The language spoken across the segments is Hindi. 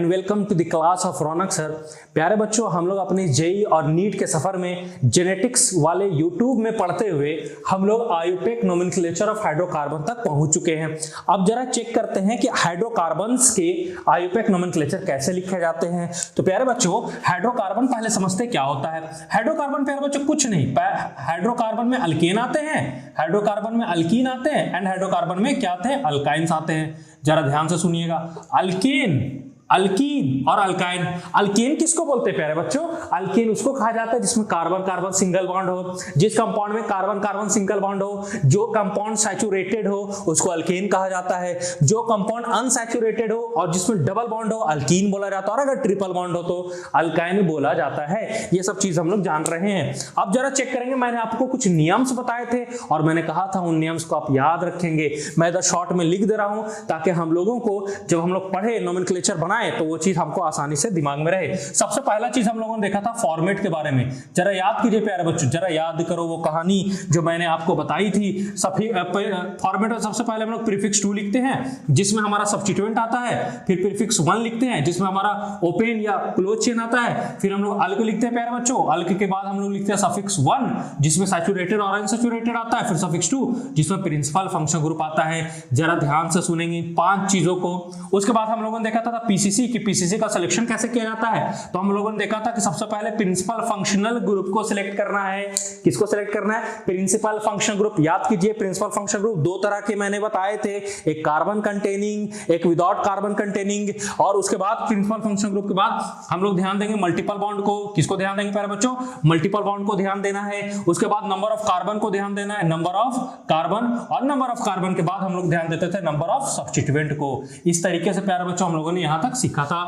And welcome to the class of Raunak sir. प्यारे बच्चों, हम लोग अपनी जेई और नीट के सफर में जेनेटिक्स वाले यूट्यूब में पढ़ते हुए हम लोग आयुपेक नोमेनक्लेचर ऑफ हाइड्रोकार्बन तक पहुंच चुके हैं। अब जरा चेक करते हैं कि हाइड्रोकार्बन्स के आयुपेक नोमेनक्लेचर कैसे लिखे जाते हैं। तो प्यारे बच्चों, हाइड्रोकार्बन पहले समझते क्या होता है। हाइड्रोकार्बन प्यारे बच्चों कुछ नहीं, हाइड्रोकार्बन में अल्केन आते हैं, हाइड्रोकार्बन में अल्कीन आते हैं एंड हाइड्रोकार्बन में क्या आते हैं, अल्काइंस आते हैं। जरा ध्यान से सुनिएगा, अल्केन, अल्कीन और अल्काइन। अल्केन किसको बोलते हैं प्यारे बच्चों? अल्केन उसको कहा जाता है जिसमें कार्बन कार्बन सिंगल बॉन्ड हो, जिस कंपाउंड में कार्बन कार्बन सिंगल बॉन्ड हो, जो कंपाउंड सैचुरेटेड हो उसको अल्केन कहा जाता है। जो कंपाउंड अनसैचुरेटेड हो और जिसमें डबल बॉन्ड हो अल्कीन बोला जाता है, और अगर ट्रिपल बॉन्ड हो तो अल्काइन बोला जाता है। ये सब चीज हम लोग जान रहे हैं। अब जरा चेक करेंगे, मैंने आपको कुछ नियम्स बताए थे और मैंने कहा था उन नियम्स को आप याद रखेंगे। मैं इधर शॉर्ट में लिख दे रहा हूं ताकि हम लोगों को जब हम लोग पढ़े नोमेनक्लेचर बनाए तो वो चीज हमको आसानी से दिमाग में रहे। सबसे पहला चीज हम लोगों ने देखा था फॉर्मेट के बारे में। जरा याद कीजिए प्यारे बच्चों, जरा याद करो वो कहानी जो मैंने आपको बताई थी। फॉर्मेट में सबसे पहले हम लोग प्रीफिक्स 2 लिखते हैं जिसमें हमारा सब्स्टिट्यूएंट आता है, फिर प्रीफिक्स 1 लिखते हैं जिसमें हमारा ओपन या क्लोज चेन आता है, फिर हम लोग अल्क लिखते हैं प्यारे बच्चों। अल्क के बाद हम लोग लिखते हैं सफिक्स 1 जिसमें सैचुरेटेड और अनसैचुरेटेड आता है, फिर सफिक्स 2 जिसमें प्रिंसिपल फंक्शन ग्रुप आता है। जरा ध्यान से सुनेंगे 5 चीजों को। उसके बाद हम लोगों ने देखा था पीसीसी की पीसीसी का सिलेक्शन कैसे किया जाता है। तो हम लोगों ने देखा था कि सबसे पहले प्रिंसिपल फंक्शनल ग्रुप को सिलेक्ट करना है। किसको सिलेक्ट करना है? Principal function group. याद कीजिए प्रिंसिपल फंक्शन ग्रुप 2 तरह के मैंने बताए थे, एक कार्बन कंटेनिंग, एक विदाउट कार्बन कंटेनिंग। और उसके बाद प्रिंसिपल फंक्शन ग्रुप के बाद हम लोग ध्यान देंगे मल्टीपल बॉन्ड को। किसको ध्यान देंगे प्यारे बच्चों? मल्टीपल बॉन्ड को ध्यान देना है। उसके बाद नंबर ऑफ कार्बन को ध्यान देना है, नंबर ऑफ कार्बन, और नंबर ऑफ कार्बन के बाद हम लोग ध्यान देते थे नंबर ऑफ सब्स्टिट्यूएंट को। इस तरीके से प्यारे बच्चों हम लोगों ने यहां तक सीखा था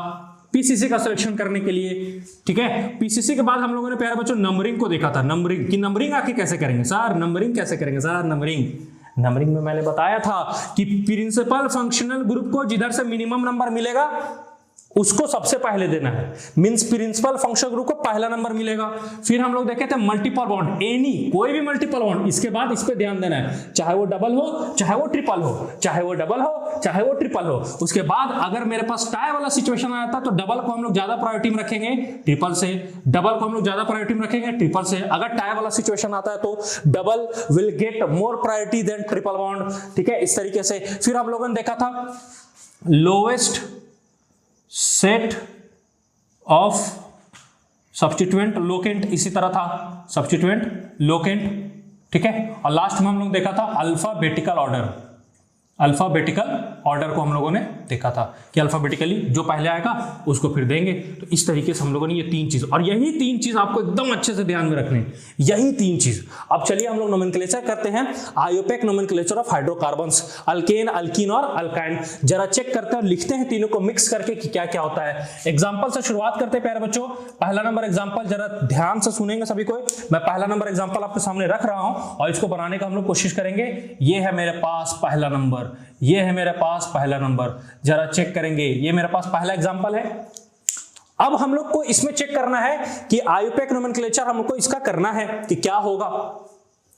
पीसीसी का सिलेक्शन करने के लिए। ठीक है, पीसीसी के बाद हम लोगों ने प्यारे बच्चों नंबरिंग को देखा था। नंबरिंग की नंबरिंग आके कैसे करेंगे सर? नंबरिंग कैसे करेंगे सर? नंबरिंग में मैंने बताया था कि प्रिंसिपल फंक्शनल ग्रुप को जिधर से मिनिमम नंबर मिलेगा उसको सबसे पहले देना है। मींस प्रिंसिपल फंक्शन ग्रुप को पहला नंबर मिलेगा। फिर हम लोग देखे थे मल्टीपल बॉन्ड, एनी कोई भी मल्टीपल बॉन्ड, इसके बाद इस पे ध्यान देना है, चाहे वो डबल हो चाहे वो ट्रिपल हो, चाहे वो डबल हो चाहे वो ट्रिपल हो। उसके बाद अगर मेरे पास टाई वाला सिचुएशन आया था तो डबल को हम लोग ज्यादा प्रायोरिटी में रखेंगे ट्रिपल से, डबल को हम लोग ज्यादा प्रायोरिटी में रखेंगे ट्रिपल से। अगर टाई वाला सिचुएशन आता है तो double will get more priority than triple bond. ठीक है, इस तरीके से। फिर हम लोगों ने देखा था lowest set of substituent locant, इसी तरह था सब्स्टिट्यूएंट लोकेंट। ठीक है, और लास्ट में हम लोग देखा था अल्फाबेटिकल ऑर्डर। अल्फाबेटिकल ऑर्डर को हम लोगों ने देखा था कि अल्फाबेटिकली जो पहले आएगा उसको फिर देंगे। तो इस तरीके से हम लोगों ने ये 3 चीज, और यही 3 चीज आपको एकदम अच्छे से ध्यान में रखने हैं, यही 3 चीज। अब चलिए हम लोग नोमेनक्लेचर करते हैं, IUPAC nomenclature of hydrocarbons, alkane, alkyne और अल्काइन। जरा चेक करते हैं, लिखते हैं तीनों को मिक्स करके कि क्या क्या होता है। एग्जाम्पल से शुरुआत करते हैं प्यारे बच्चों। पहला नंबर एग्जाम्पल, जरा ध्यान से सुनेंगे सभी को। मैं पहला नंबर एग्जाम्पल आपके सामने रख रहा हूं और इसको बनाने का हम लोग कोशिश करेंगे। ये है मेरे पास पहला नंबर, ये है मेरे पास पहला नंबर। जरा चेक करेंगे, ये मेरे पास पहला एग्जांपल है। अब हम लोग को इसमें चेक करना है कि आयुपेक नोमेनक्लेचर हमको इसका करना है कि क्या होगा,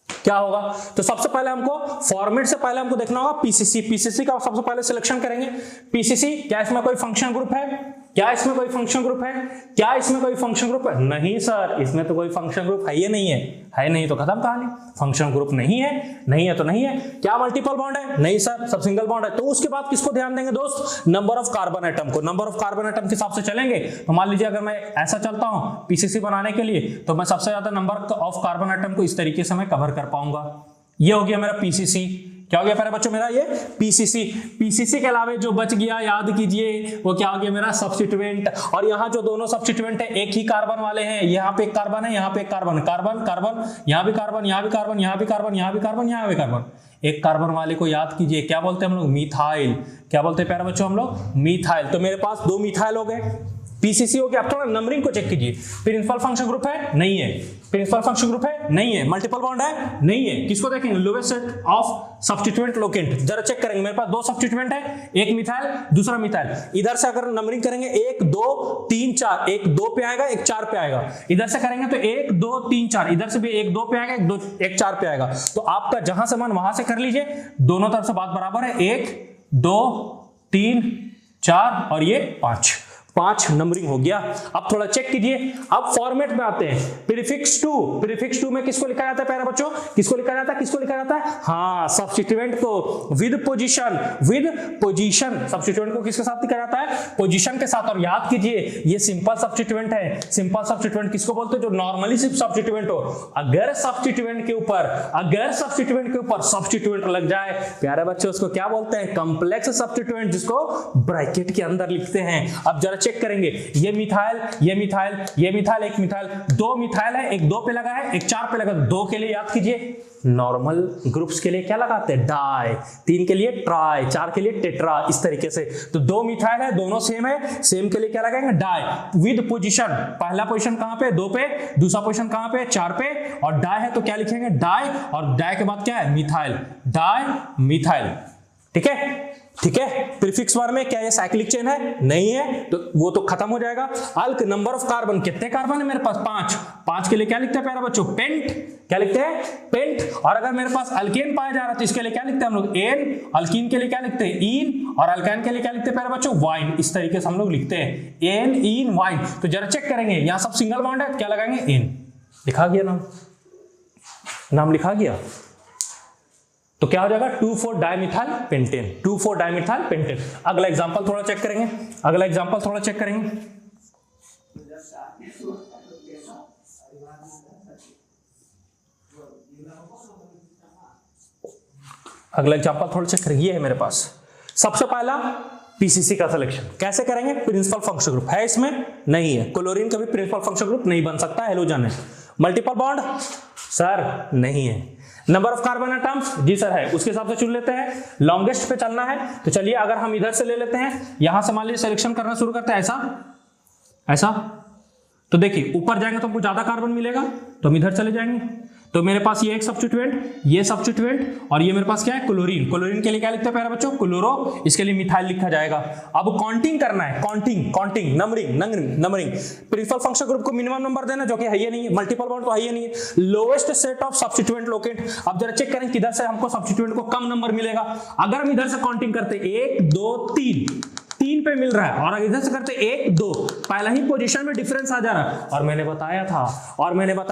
क्या होगा। तो सबसे पहले हमको फॉर्मेट से पहले हमको देखना होगा पीसीसी। पीसीसी का सबसे पहले सिलेक्शन करेंगे। पीसीसी, क्या इसमें कोई फंक्शन ग्रुप है? क्या इसमें कोई फंक्शन ग्रुप है? क्या इसमें कोई फंक्शन ग्रुप है? नहीं सर, इसमें तो कोई फंक्शन ग्रुप है ही नहीं है। है नहीं तो खत्म कहानी, फंक्शन ग्रुप नहीं है, नहीं है तो नहीं है। क्या मल्टीपल बॉन्ड है? नहीं सर, सब सिंगल बॉन्ड है। तो उसके बाद किसको ध्यान देंगे दोस्त? नंबर ऑफ कार्बन एटम को। नंबर ऑफ कार्बन एटम के हिसाब से चलेंगे। तो मान लीजिए अगर मैं ऐसा चलता हूं पीसीसी बनाने के लिए तो मैं सबसे ज्यादा नंबर ऑफ कार्बन एटम को इस तरीके से मैं कवर कर पाऊंगा। ये हो गया मेरा पीसीसी। क्या हो गया प्यारे बच्चों मेरा? ये पीसीसी। पीसीसी के अलावा जो बच गया याद कीजिए वो क्या हो गया मेरा? सब्स्टिट्यूएंट। और यहाँ जो दोनों सब्स्टिट्यूएंट है एक ही कार्बन वाले हैं, यहाँ पे एक कार्बन है, यहाँ पे एक कार्बन, कार्बन कार्बन, यहाँ भी कार्बन, यहाँ भी कार्बन, यहाँ भी कार्बन, यहाँ भी कार्बन, यहाँ भी कार्बन। एक कार्बन वाले को याद कीजिए, क्या बोलते हैं हम लोग? मिथाइल। क्या बोलते हैं प्यारे बच्चों हम लोग? मिथाइल। तो मेरे पास 2 मिथाइल हो गए। पीसीसी हो गया। अब थोड़ा नंबरिंग को चेक कीजिए। प्रिंसिपल फंक्शन ग्रुप है? नहीं है। प्रिंसिपल फंक्शन ग्रुप है? नहीं है। मल्टीपल बॉन्ड है? नहीं है। किसको देखेंगे? Lowest set of substituent locant. जरा चेक करेंगे, मेरे पास 2 सब्स्टिट्यूएंट है, एक मिथाइल दूसरा मिथाइल। इधर से अगर नंबरिंग करेंगे 1 2 3 4, एक 2 पे आएगा एक 4 पे आएगा। इधर से करेंगे तो 1 2 3 4, इधर से भी 1 2 पे आएगा एक 4 पे आएगा। तो आपका जहां से मन वहां से कर लीजिए, दोनों तरफ से बात बराबर है। 1 2 3 4 और ये 5। 5 नंबरिंग हो गया। अब थोड़ा चेक कीजिए, अब फॉर्मेट में आते हैं। प्रीफिक्स टू में किसको लिखा जाता है प्यारे बच्चों, किसको लिखा जाता है, किसको लिखा जाता है, हाँ सब्स्टिट्यूएंट को विद पोजीशन, सब्स्टिट्यूएंट को किसके साथ लिखा जाता है, पोजीशन के साथ। और याद कीजिए ये सिंपल सब्स्टिट्यूएंट है। सिंपल सब्स्टिट्यूएंट किसको बोलते हैं, जो नॉर्मली सिर्फ सब्स्टिट्यूएंट हो। अगर सब्स्टिट्यूएंट के ऊपर सब्स्टिट्यूएंट लग जाए प्यारे बच्चों, उसको क्या बोलते हैं, कॉम्प्लेक्स सब्स्टिट्यूएंट, जिसको ब्रैकेट के अंदर लिखते हैं। अब जरा चेक करेंगे, ये मिथाइल, एक मिथाइल, 2 मिथाइल है, एक 2 पे लगा है, एक 4 पे लगा। 2 के लिए याद कीजिए नॉर्मल ग्रुप्स के लिए क्या लगाते हैं, डाई, 3 के लिए ट्राई, 4 के लिए टेट्रा, इस तरीके से। तो 2 मिथाइल है, दोनों सेम है, सेम के लिए क्या लगाएंगे, डाई विद पोजीशन। पहला पोजीशन कहां पे, 2 पे, दूसरा पोजीशन कहां पे, 4 पे, और डाई है तो क्या लिखेंगे, डाई, और डाई के बाद क्या है, मिथाइल, डाई मिथाइल। ठीक है। प्रीफिक्स बार में क्या ये साइक्लिक चेन है, नहीं है, तो वो तो खत्म हो जाएगा। अल्क, नंबर ऑफ कार्बन, कितने कार्बन है मेरे पास, 5 के लिए क्या लिखते हैं प्यारे बच्चों, पेंट, क्या लिखते हैं, पेंट। और अगर मेरे पास अल्केन पाया जा रहा है तो इसके लिए क्या लिखते हैं हम लोग, एन, अल्कीन के लिए क्या लिखते हैं, इन, और अल्काइन के लिए क्या लिखते हैं प्यारे बच्चों, वाइन। इस तरीके से हम लोग लिखते हैं, एन, इन, वाइन। तो जरा चेक करेंगे, यहां सब सिंगल बॉन्ड है, क्या लगाएंगे, एन, लिखा गया नाम लिखा गया, तो क्या हो जाएगा, 2,4 डाइमिथाइल पेंटेन, 2,4 डाइमिथाइल पेंटेन। अगला एग्जांपल थोड़ा चेक करेंगे, ये है मेरे पास। सबसे पहला पीसीसी का सिलेक्शन कैसे करेंगे, प्रिंसिपल फंक्शनल ग्रुप है, इसमें नहीं है, क्लोरीन कभी प्रिंसिपल फंक्शनल ग्रुप नहीं बन सकता, हेलोजन है। मल्टीपल बॉन्ड सर नहीं है। नंबर ऑफ कार्बन एटम्स जी सर है, उसके हिसाब से चुन लेते हैं। लॉन्गेस्ट पे चलना है तो चलिए अगर हम इधर से ले लेते हैं, यहां से मान लीजिए सिलेक्शन करना शुरू करते हैं, ऐसा तो देखिए ऊपर जाएंगे तो हमको ज्यादा कार्बन मिलेगा, तो हम इधर चले जाएंगे। तो मेरे पास ये एक सब्स्टिट्यूएंट, ये सब्स्टिट्यूएंट, और ये मेरे पास क्या है, क्लोरीन। क्लोरीन के लिए क्या लिखते हैं प्यारे बच्चों, क्लोरो, इसके लिए मिथाइल लिखा जाएगा। अब काउंटिंग करना है, counting, numbering. Principal functional group को मिनिमम नंबर देना, जो कि है ये नहीं है, मल्टीपल बॉन्ड तो है ये नहीं है। Lowest set of substituent locate. अब जरा चेक करें किधर से हमको सब्स्टिट्यूएंट को कम नंबर मिलेगा। अगर हम इधर से काउंटिंग करते 1 2 3 पे मिल रहा है, और इधर से करते 1 2, पहला ही पोजीशन में डिफरेंस आ जा रहा है। और मैंने बताया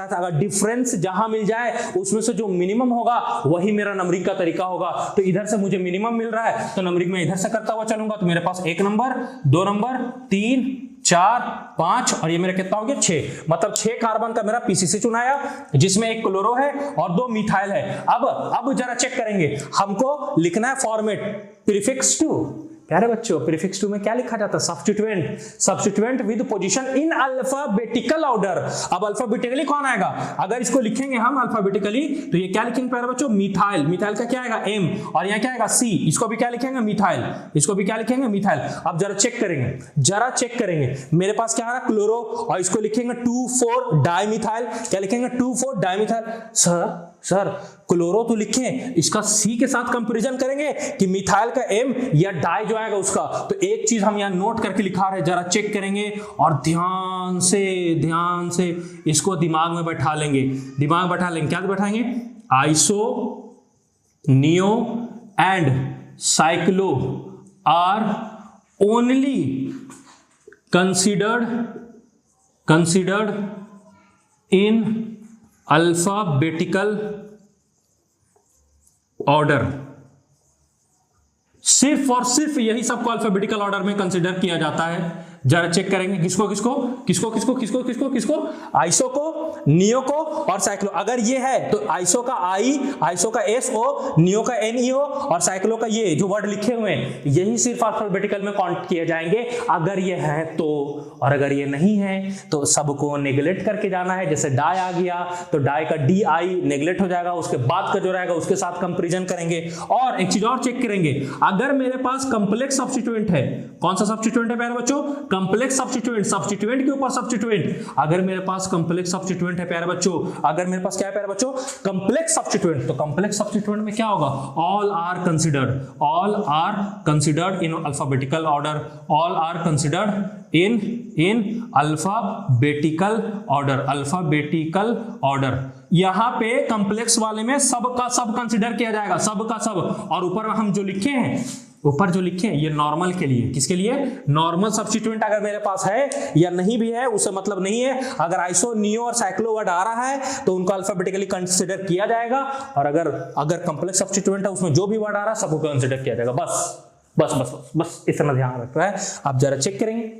था अगर डिफरेंस जहां मिल जाए उसमें से जो मिनिमम होगा वही मेरा नंबरिंग का तरीका होगा। तो इधर से मुझे मिनिमम मिल रहा है तो नंबरिंग में इधर से करता हुआ चलूंगा, तो मेरे पास 1 नंबर, 2 नंबर, 3 4 5, और ये मेरा कितना हो गया, 6। मतलब 6 कार्बन का मेरा पीसीसी चुनाया, जिसमें 1 क्लोरो है और 2 मिथाइल है। अब जरा चेक करेंगे, हमको लिखना है फॉर्मेट प्रीफिक्स टू। प्यारे बच्चों प्रीफिक्स टू में क्या लिखा जाता है, substituent with position in alphabetical order. अब अल्फाबेटिकली कौन आएगा, अगर इसको लिखेंगे हम अल्फाबेटिकली तो ये क्या लिखेंगे प्यारे बच्चों, मिथाइल का क्या आएगा, एम, और यहाँ क्या आएगा, सी। इसको भी क्या लिखेंगे, मिथाइल, इसको भी क्या लिखेंगे, मिथाइल। अब जरा चेक करेंगे, मेरे पास क्या आ रहा है, क्लोरो, और इसको लिखेंगे 2,4 डाइमिथाइल। क्या लिखेंगे, 2,4 डाइमिथाइल। सर क्लोरो तो लिखें, इसका सी के साथ कंपैरिजन करेंगे कि मिथाइल का एम या डाई जो आएगा उसका। तो एक चीज हम यहां नोट करके लिखा रहे, जरा चेक करेंगे और ध्यान से इसको दिमाग में बैठा लेंगे। क्या बैठाएंगे, iso, neo and cyclo are only considered in alphabetical order। सिर्फ और सिर्फ यही सबको अल्फाबेटिकल ऑर्डर में कंसीडर किया जाता है। जरा चेक करेंगे किसको, आइसो को, नियो को और साइक्लो। अगर ये है तो आइसो का आई, आइसो का एस ओ, नियो का एन ई ओ, और साइक्लो का ये जो वर्ड लिखे हुए हैं यही सिर्फ अल्फाबेटिकल में काउंट किए जाएंगे अगर ये है तो। और अगर ये नहीं है तो सबको नेग्लेक्ट करके जाना है। जैसे डाई आ गया तो डाई का डी आई नेग्लेक्ट हो जाएगा, उसके बाद का जो रहेगा उसके साथ कंपैरिजन करेंगे। और एक चीज और चेक करेंगे, अगर मेरे पास कंप्लेक्स सब्स्टिट्यूएंट है, कौन सा सब्स्टिट्यूएंट है प्यारे बच्चों, कंप्लेक्स सब्स्टिट्यूएंट के ऊपर सब्स्टिट्यूएंट। अगर मेरे पास कंप्लेक्स सब्स्टिट्यूएंट है प्यारे बच्चों, अगर मेरे पास क्या है प्यारे बच्चों, कंप्लेक्स सब्स्टिट्यूएंट, तो कंप्लेक्स सब्स्टिट्यूएंट में क्या होगा, all are considered in alphabetical order, all are considered in alphabetical order. यहां पे कंप्लेक्स वाले में सब का सब कंसीडर किया जाएगा, सब का सब। और ऊपर में हम जो लिखे हैं ऊपर जो लिखे हैं ये नॉर्मल के लिए, किसके लिए? नॉर्मल सब्स्टिट्यूएंट अगर मेरे पास है या नहीं भी है उससे मतलब नहीं है। अगर आइसो, नियो और साइक्लो वर्ड आ रहा है तो उनको अल्फाबेटिकली कंसीडर किया जाएगा, और अगर कंप्लेक्स सब्स्टिट्यूएंट है उसमें जो भी वर्ड आ रहा है सबको कंसीडर किया जाएगा। बस इतना ध्यान रखना है। आप जरा चेक करेंगे,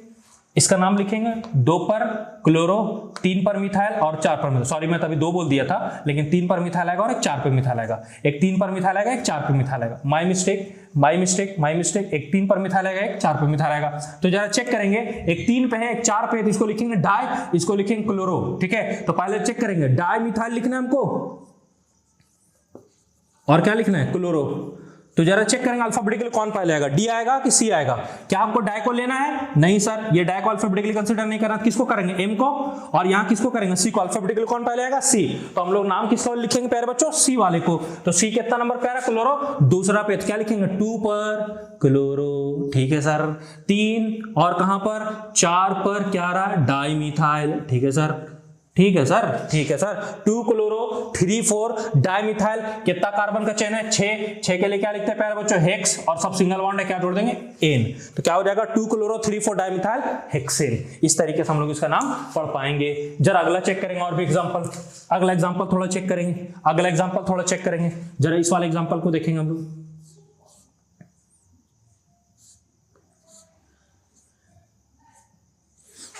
इसका नाम लिखेंगे 2 पर क्लोरो, 3 पर मिथाइल और 4 पर मिथाइल। सॉरी मैं तभी 2 बोल दिया था, लेकिन 3 पर मिथाइल आएगा और एक 4 पर मिथाइल आएगा। एक 3 पर मिथाइल आएगा, एक 4 पर मिथाइल आएगा। My mistake. एक 3 पर मिथाइल आएगा, एक 4 पर मिथाइल आएगा। तो जरा चेक करेंगे, एक 3 पे है, एक 4 पे है, तो इसको लिखेंगे डाई, इसको लिखेंगे क्लोरो। ठीक है, तो पहले चेक करेंगे, डाई मिथाइल लिखना है हमको और क्या लिखना है? क्लोरो। तो जरा चेक करेंगे अल्फाबेटिकली कौन पहले आएगा, डी आएगा कि सी आएगा? क्या हमको डाई को लेना है? नहीं सर, ये डाई को अल्फाबेटिकली कंसीडर नहीं करना। किसको करेंगे? एम को, और यहाँ किसको करेंगे? सी को। अल्फाबेटिकली कौन पहले आएगा? सी। तो हम लोग नाम किसको लिखेंगे प्यारे बच्चों? सी वाले को। तो सी कितना नंबर पे आ रहा है? क्लोरो। दूसरा पे क्या लिखेंगे? 2 पर क्लोरो। ठीक है सर। 3 और कहां पर? 4 पर क्या आ रहा है? Di methyl. ठीक है सर। 2 chloro, 3 4 di methyl. कितना कार्बन का चेन है? 6 के लिए क्या लिखते हैं प्यारे बच्चों? हेक्स, और सब सिंगल बॉन्ड है, क्या जोड़ देंगे? एन। तो क्या हो जाएगा? 2 क्लोरो 3 4 डाई मिथाइल हेक्सेन। इस तरीके से हम लोग इसका नाम पढ़ पाएंगे। जरा अगला चेक करेंगे और भी एग्जांपल। अगला एग्जांपल थोड़ा चेक करेंगे। जरा इस वाले एग्जांपल को देखेंगे हम लोग।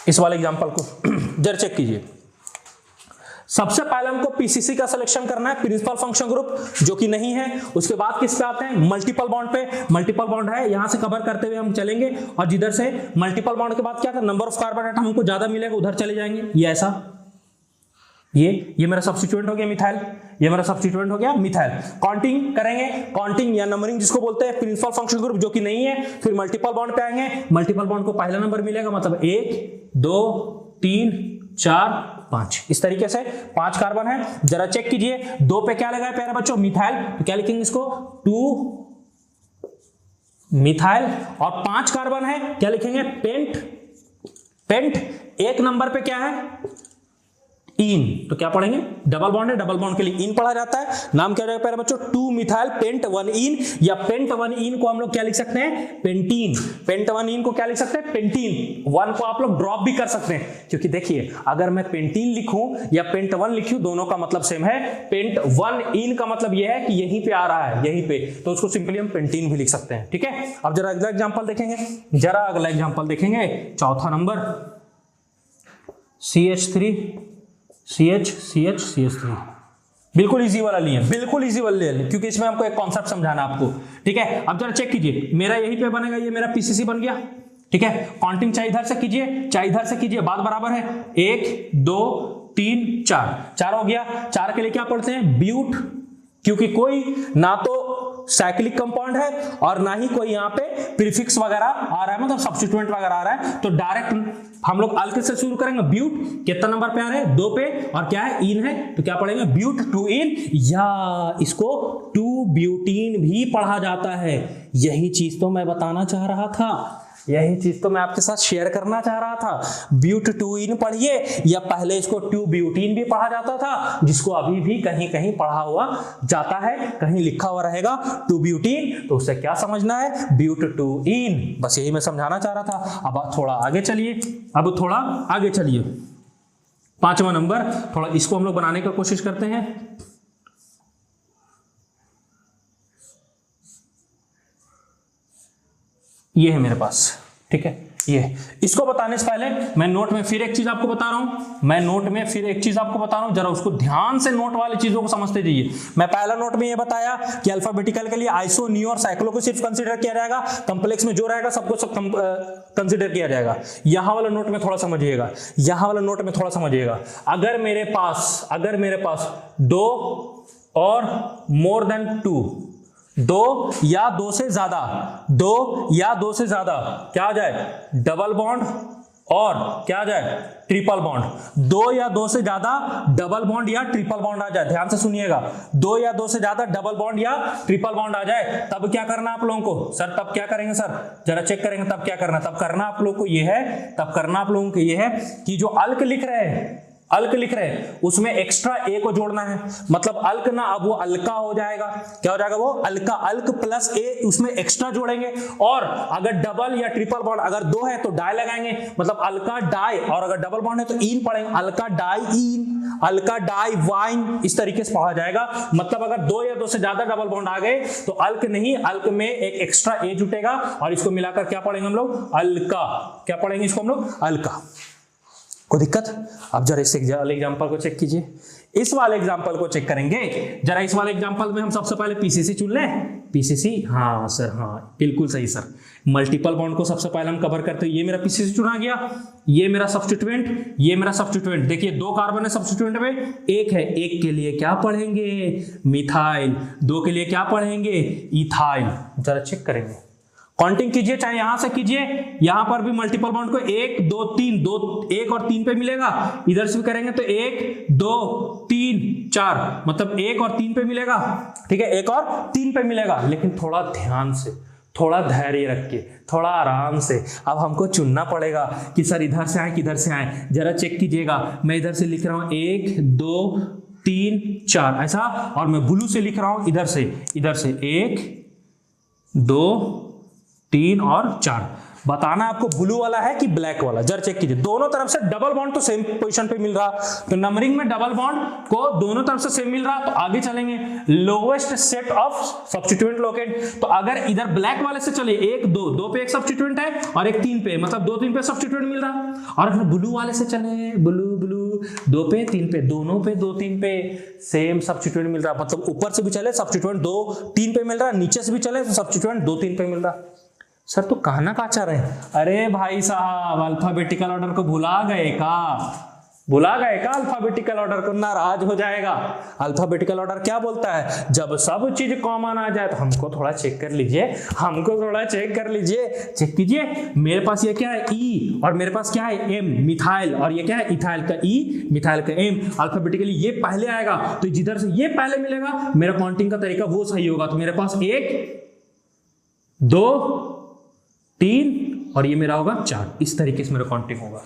इस वाले एग्जांपल को जरा चेक कीजिए। सबसे पहले हमको पीसीसी का सिलेक्शन करना है, प्रिंसिपल फंक्शन ग्रुप, जो कि नहीं है। उसके बाद किस पे आते हैं? मल्टीपल बॉन्ड पे। मल्टीपल बॉन्ड है, यहां से कवर करते हुए हम चलेंगे, और जिधर से मल्टीपल बॉन्ड के बाद क्या था? नंबर ऑफ कार्बन एटम हमको ज्यादा मिलेगा, उधर चले जाएंगे। ये ऐसा, ये मेरा सब्स्टिट्यूएंट हो गया मिथाइल, ये मेरा सब्स्टिट्यूएंट हो गया मिथाइल। काउंटिंग करेंगे, काउंटिंग या नंबरिंग जिसको बोलते हैं, प्रिंसिपल फंक्शन ग्रुप जो कि नहीं है। फिर मल्टीपल बॉन्ड पे आएंगे, मल्टीपल बॉन्ड को पहला नंबर मिलेगा, मतलब 1 2 3 4 5, इस तरीके से 5 कार्बन है। जरा चेक कीजिए, 2 पे क्या लगा है प्यारे बच्चों? मिथाइल। तो क्या लिखेंगे इसको? 2 मिथाइल। और 5 कार्बन है, क्या लिखेंगे? पेंट। 1 नंबर पे क्या है? इन। तो क्या पढ़ेंगे? डबल बॉन्ड है, डबल बॉन्ड के लिए इन पढ़ा जाता है। नाम क्या हो जाएगा प्यारे बच्चों? 2 मिथाइल पेंट 1 इन, या पेंट 1 इन को हम लोग क्या लिख सकते हैं? पेंटीन। पेंट 1 इन को क्या लिख सकते हैं? पेंटीन। 1 को आप लोग ड्रॉप भी कर सकते हैं, क्योंकि देखिए अगर मैं पेंटीन लिखूं या पेंट 1 लिखूं, दोनों का मतलब सेम है। पेंट 1 इन का मतलब यह है कि यहीं पे आ रहा है, यहीं पे, तो उसको सिंपली हम पेंटीन भी लिख सकते हैं। ठीक है, अब जरा अगला एग्जाम्पल देखेंगे। चौथा नंबर CH3 बिल्कुल इजी वाला लिए, क्योंकि इसमें हमको एक कॉन्सेप्ट समझाना आपको। ठीक है, अब जरा चेक कीजिए, मेरा यहीं पे बनेगा, ये मेरा पीसीसी बन गया। ठीक है, काउंटिंग चाहे इधर से कीजिए, बाद बराबर है 1 2 3 4 हो गया। 4 के लिए क्या पढ़ते हैं? ब्यूट, क्योंकि कोई ना तो साइक्लिक कंपाउंड है और ना ही कोई यहाँ पे प्रीफिक्स वगैरह आ रहा है, मतलब सब्स्टिट्यूएंट वगैरह आ रहा है, तो डायरेक्ट हम लोग अल्क से शुरू करेंगे। ब्यूट कितना नंबर पे आ रहा है? 2 पे, और क्या है? इन है, तो क्या पढ़ेंगे? ब्यूट 2 इन, या इसको 2 ब्यूटीन भी पढ़ा जाता है। यही चीज तो मैं बताना चाह रहा था, यही चीज तो मैं आपके साथ शेयर करना चाह रहा था। ब्यूट 2 इन पढ़िए, या पहले इसको 2 ब्यूटीन भी पढ़ा जाता था, जिसको अभी भी कहीं कहीं पढ़ा हुआ जाता है, कहीं लिखा हुआ रहेगा 2 ब्यूटीन, तो उससे क्या समझना है? ब्यूट 2 इन। बस यही मैं समझाना चाह रहा था। अब थोड़ा आगे चलिए, 5वां नंबर, थोड़ा इसको हम लोग बनाने की कोशिश करते हैं। ये है मेरे पास। ठीक है, ये इसको बताने से पहले मैं नोट में फिर एक चीज आपको बता रहा हूं, जरा उसको ध्यान से नोट वाली चीजों को समझते जाइए। मैं पहला नोट में ये बताया कि अल्फाबेटिकल के लिए आइसो, नियो और साइक्लो को सिर्फ कंसीडर किया जाएगा, कंप्लेक्स में जो रहेगा सबको सब कंसीडर किया जाएगा। यहां वाला नोट में थोड़ा समझिएगा, अगर मेरे पास 2 और मोर देन 2 या 2 से ज्यादा क्या आ जाए? डबल बॉन्ड, और क्या आ जाए? Triple bond. 2 या 2 से ज्यादा डबल बॉन्ड या ट्रिपल बॉन्ड आ जाए, ध्यान से सुनिएगा, 2 या 2 से ज्यादा डबल बॉन्ड या ट्रिपल बॉन्ड आ जाए, तब क्या करना आप लोगों को? सर तब क्या करेंगे? सर जरा चेक करेंगे, तब क्या करना? तब करना आप लोगों को ये है कि जो अल्क लिख रहे हैं, अल्क लिख रहे हैं, उसमें एक्स्ट्रा ए को जोड़ना है, मतलब अल्क ना अब वो अल्का हो जाएगा। क्या हो जाएगा वो? अल्का। अल्क प्लस ए उसमें एक्स्ट्रा जोड़ेंगे, और अगर डबल या ट्रिपल बॉन्ड अगर दो है तो डाई लगाएंगे, मतलब अल्का डाई, और अगर डबल बॉन्ड है तो इन पढ़ेंगे, अल्का डाई इन, अल्का डाई वाइन, इस तरीके से पढ़ा जाएगा। मतलब अगर दो या दो से ज्यादा डबल बॉन्ड आ गए तो अल्क नहीं, अल्क में एक एक्स्ट्रा ए जुटेगा और इसको मिलाकर क्या पढ़ेंगे हम लोग? अल्का। क्या पढ़ेंगे इसको हम लोग? अल्का। कोई दिक्कत? अब जरा इस वाले एग्जांपल को चेक कीजिए, इस वाले एग्जांपल को चेक करेंगे जरा। इस वाले एग्जांपल में हम सबसे पहले पीसीसी चुन लें। पीसीसी, हाँ सर, हाँ बिल्कुल सही सर। मल्टीपल बॉन्ड को सबसे पहले हम कवर करते हैं। ये मेरा पीसीसी चुना गया, ये मेरा सब्स्टिट्यूएंट, ये मेरा सब्स्टिट्यूएंट। देखिए दो कार्बन है सब्स्टिट्यूएंट में, एक है, एक के लिए क्या पढ़ेंगे? मिथाइल। दो के लिए क्या पढ़ेंगे? इथाइल। जरा चेक करेंगे, काउंटिंग कीजिए, चाहे यहां से कीजिए, यहां पर भी मल्टीपल बॉन्ड को 1 2 3, 2 1 और 3 पे मिलेगा। इधर से भी करेंगे तो 1 2 3 4, मतलब 1 और 3 पे मिलेगा। ठीक है, 1 और 3 पे मिलेगा, लेकिन थोड़ा ध्यान से, थोड़ा धैर्य रख के, थोड़ा आराम से अब हमको चुनना पड़ेगा कि सर इधर से आए किधर से आए। जरा चेक कीजिएगा, मैं इधर से लिख रहा हूं 1 2 3 4 ऐसा, और मैं ब्लू से लिख रहा हूं इधर से 1 2 3 और 4। बताना आपको ब्लू वाला है कि ब्लैक वाला। जरा चेक कीजिए, दोनों तरफ से डबल बॉन्ड तो सेम पोजीशन पे मिल रहा, तो नंबरिंग में डबल बॉन्ड को दोनों तरफ से सेम मिल रहा, तो आगे चलेंगे। Lowest set of substituent locate, तो अगर इधर ब्लैक वाले से चले 1 2, 2 पे एक सब्स्टिट्यूएंट है और एक 3 पे, मतलब 2 3 पे सब्स्टिट्यूएंट मिल रहा। और अगर ब्लू वाले से चले, ब्लू 2 पे 3 पे, दोनों पे 2 3 पे सेम सब्स्टिट्यूएंट मिल रहा, मतलब ऊपर से भी चले सब्स्टिट्यूएंट 2 3 पे मिल रहा, नीचे से भी चले सब्स्टिट्यूएंट 2 3 पे मिल रहा। सर तो कहना का चाह रहे हैं? अरे भाई साहब, अल्फाबेटिकल ऑर्डर को भुला गए का? भुला गए का अल्फाबेटिकल ऑर्डर को? नाराज हो जाएगा। अल्फाबेटिकल ऑर्डर क्या बोलता है? जब सब चीज कॉमन आ जाए तो हमको थोड़ा चेक कर लीजिए, हमको थोड़ा चेक कर लीजिए। चेक कीजिए, मेरे पास ये क्या है? ई, और मेरे पास क्या है? एम, मिथाइल, और ये क्या है? इथाइल का ई, मिथाइल का एम। अल्फाबेटिकली ये पहले आएगा, तो जिधर से ये पहले मिलेगा मेरा काउंटिंग का तरीका वो सही होगा। तो मेरे पास 1 2 3 और ये मेरा होगा 4, इस तरीके से मेरा काउंटिंग होगा।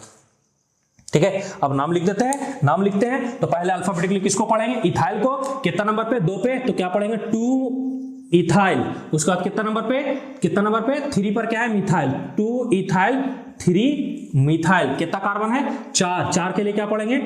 ठीक है, अब नाम लिख देते हैं। नाम लिखते हैं तो पहले अल्फाबेटिकली किसको पढ़ेंगे? इथाइल को। कितना नंबर पे? 2 पे, तो क्या पढ़ेंगे? 2 इथाइल। उसके बाद कितना नंबर पे? 3 पर क्या है? मिथाइल। 2 ethyl 3 methyl. कितना कार्बन है? 4 के लिए क्या पढ़ेंगे?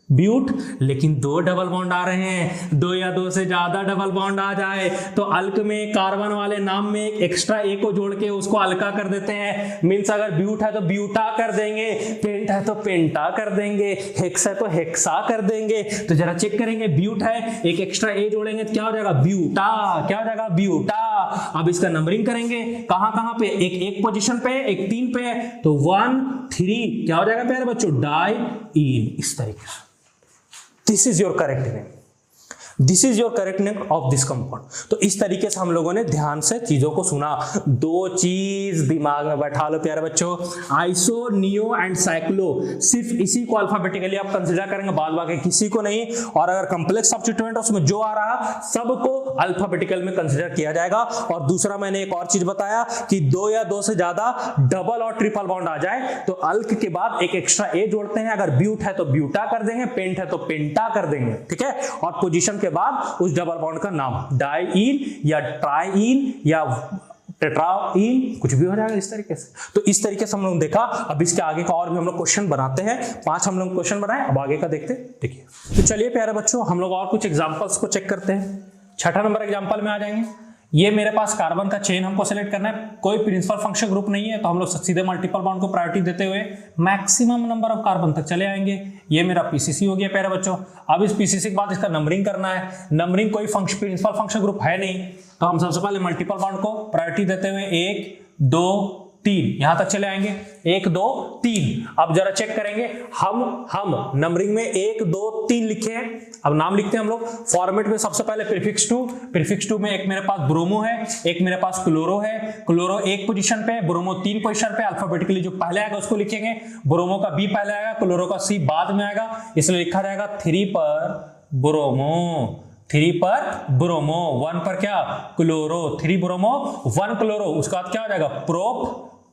ब्यूट। लेकिन 2 डबल बॉन्ड आ रहे हैं, 2 या 2 से ज्यादा डबल बॉन्ड आ जाए तो अल्क में कार्बन वाले नाम में एक एक्स्ट्रा ए को जोड़ के उसको अल्का कर देते हैं। मींस अगर ब्यूट है तो ब्यूटा कर देंगे, पेंट है तो पेंटा कर देंगे, हेक्स है तो हेक्सा कर देंगे। तो जरा चेक करेंगे, ब्यूट है, एक एक्स्ट्रा ए जोड़ेंगे तो क्या हो जाएगा? ब्यूटा। क्या हो जाएगा? ब्यूटा। अब इसका नंबरिंग करेंगे, कहां पे? एक पोजीशन पे, एक 3 पे, तो 1 3 क्या हो जाएगा प्यारे बच्चों? डाई इन। इस तरीके से this is your correct name, this is your correct name of this compound. तो इस तरीके से हम लोगों ने ध्यान से चीजों को सुना। 2 चीज दिमाग में बैठा लो प्यारे बच्चों, आइसो, नियो एंड साइक्लो, सिर्फ इसी को अल्फाबेटिकली आप कंसीडर करेंगे, बाद बाकी किसी को नहीं। और अगर कंप्लेक्स सब्स्टिट्यूएंट उसमें जो आ रहा सबको अल्फाबेटिकल में कंसीडर किया जाएगा। और दूसरा मैंने एक और चीज बताया कि 2 या 2 से ज्यादा डबल और ट्रिपल बॉन्ड आ जाए तो अल्क के बाद एक एक्स्ट्रा ए जोड़ते हैं। अगर ब्यूट है तो ब्यूटा कर देंगे, पेंट है तो पेंटा कर देंगे। ठीक है, और पोजीशन के बाद उस डबल बॉन्ड का नाम डाईइन या ट्राईइन या टेट्राइन कुछ भी हो जाएगा इस तरीके से। तो इस तरीके से हम लोग देखा। अब इसके आगे का और भी हम लोग क्वेश्चन बनाते हैं। 5 हम लोग क्वेश्चन बनाए, अब आगे का देखते हैं। देखिए, तो चलिए प्यारे बच्चों, हम लोग और कुछ एग्जांपल्स को चेक करते हैं। 6ठा नंबर एग्जांपल में आ जाएंगे। ये मेरे पास कार्बन का चेन हमको सेलेक्ट करना है, कोई प्रिंसिपल फंक्शन ग्रुप नहीं है, तो हम लोग सीधे मल्टीपल बॉन्ड को प्रायोरिटी देते हुए मैक्सिमम नंबर ऑफ कार्बन तक चले आएंगे। ये मेरा पीसीसी हो गया प्यारे बच्चों। अब इस पीसीसी के बाद इसका नंबरिंग करना है। नंबरिंग कोई प्रिंसिपल फंक्शन ग्रुप है नहीं, तो हम सबसे पहले मल्टीपल बॉन्ड को प्रायोरिटी देते हुए 1 2 3 यहां तक चले आएंगे। 1 2 3। अब जरा चेक करेंगे, हम नंबरिंग में 1 2 3 लिखे हैं। अब नाम लिखते हैं हम लोग फॉर्मेट में। सबसे पहले प्रीफिक्स टू में एक मेरे पास ब्रोमो है, एक मेरे पास क्लोरो है। क्लोरो 1 पोजीशन पे, ब्रोमो 3 पोजीशन पे। अल्फाबेटिकली जो पहले आएगा उसको लिखेंगे। ब्रोमो का बी पहले आएगा, क्लोरो का सी बाद में आएगा, इसलिए लिखा जाएगा 3 पर ब्रोमो। 3 पर ब्रोमो, 1 पर क्या? क्लोरो। 3 bromo 1 chloro. उसके बाद क्या हो जाएगा?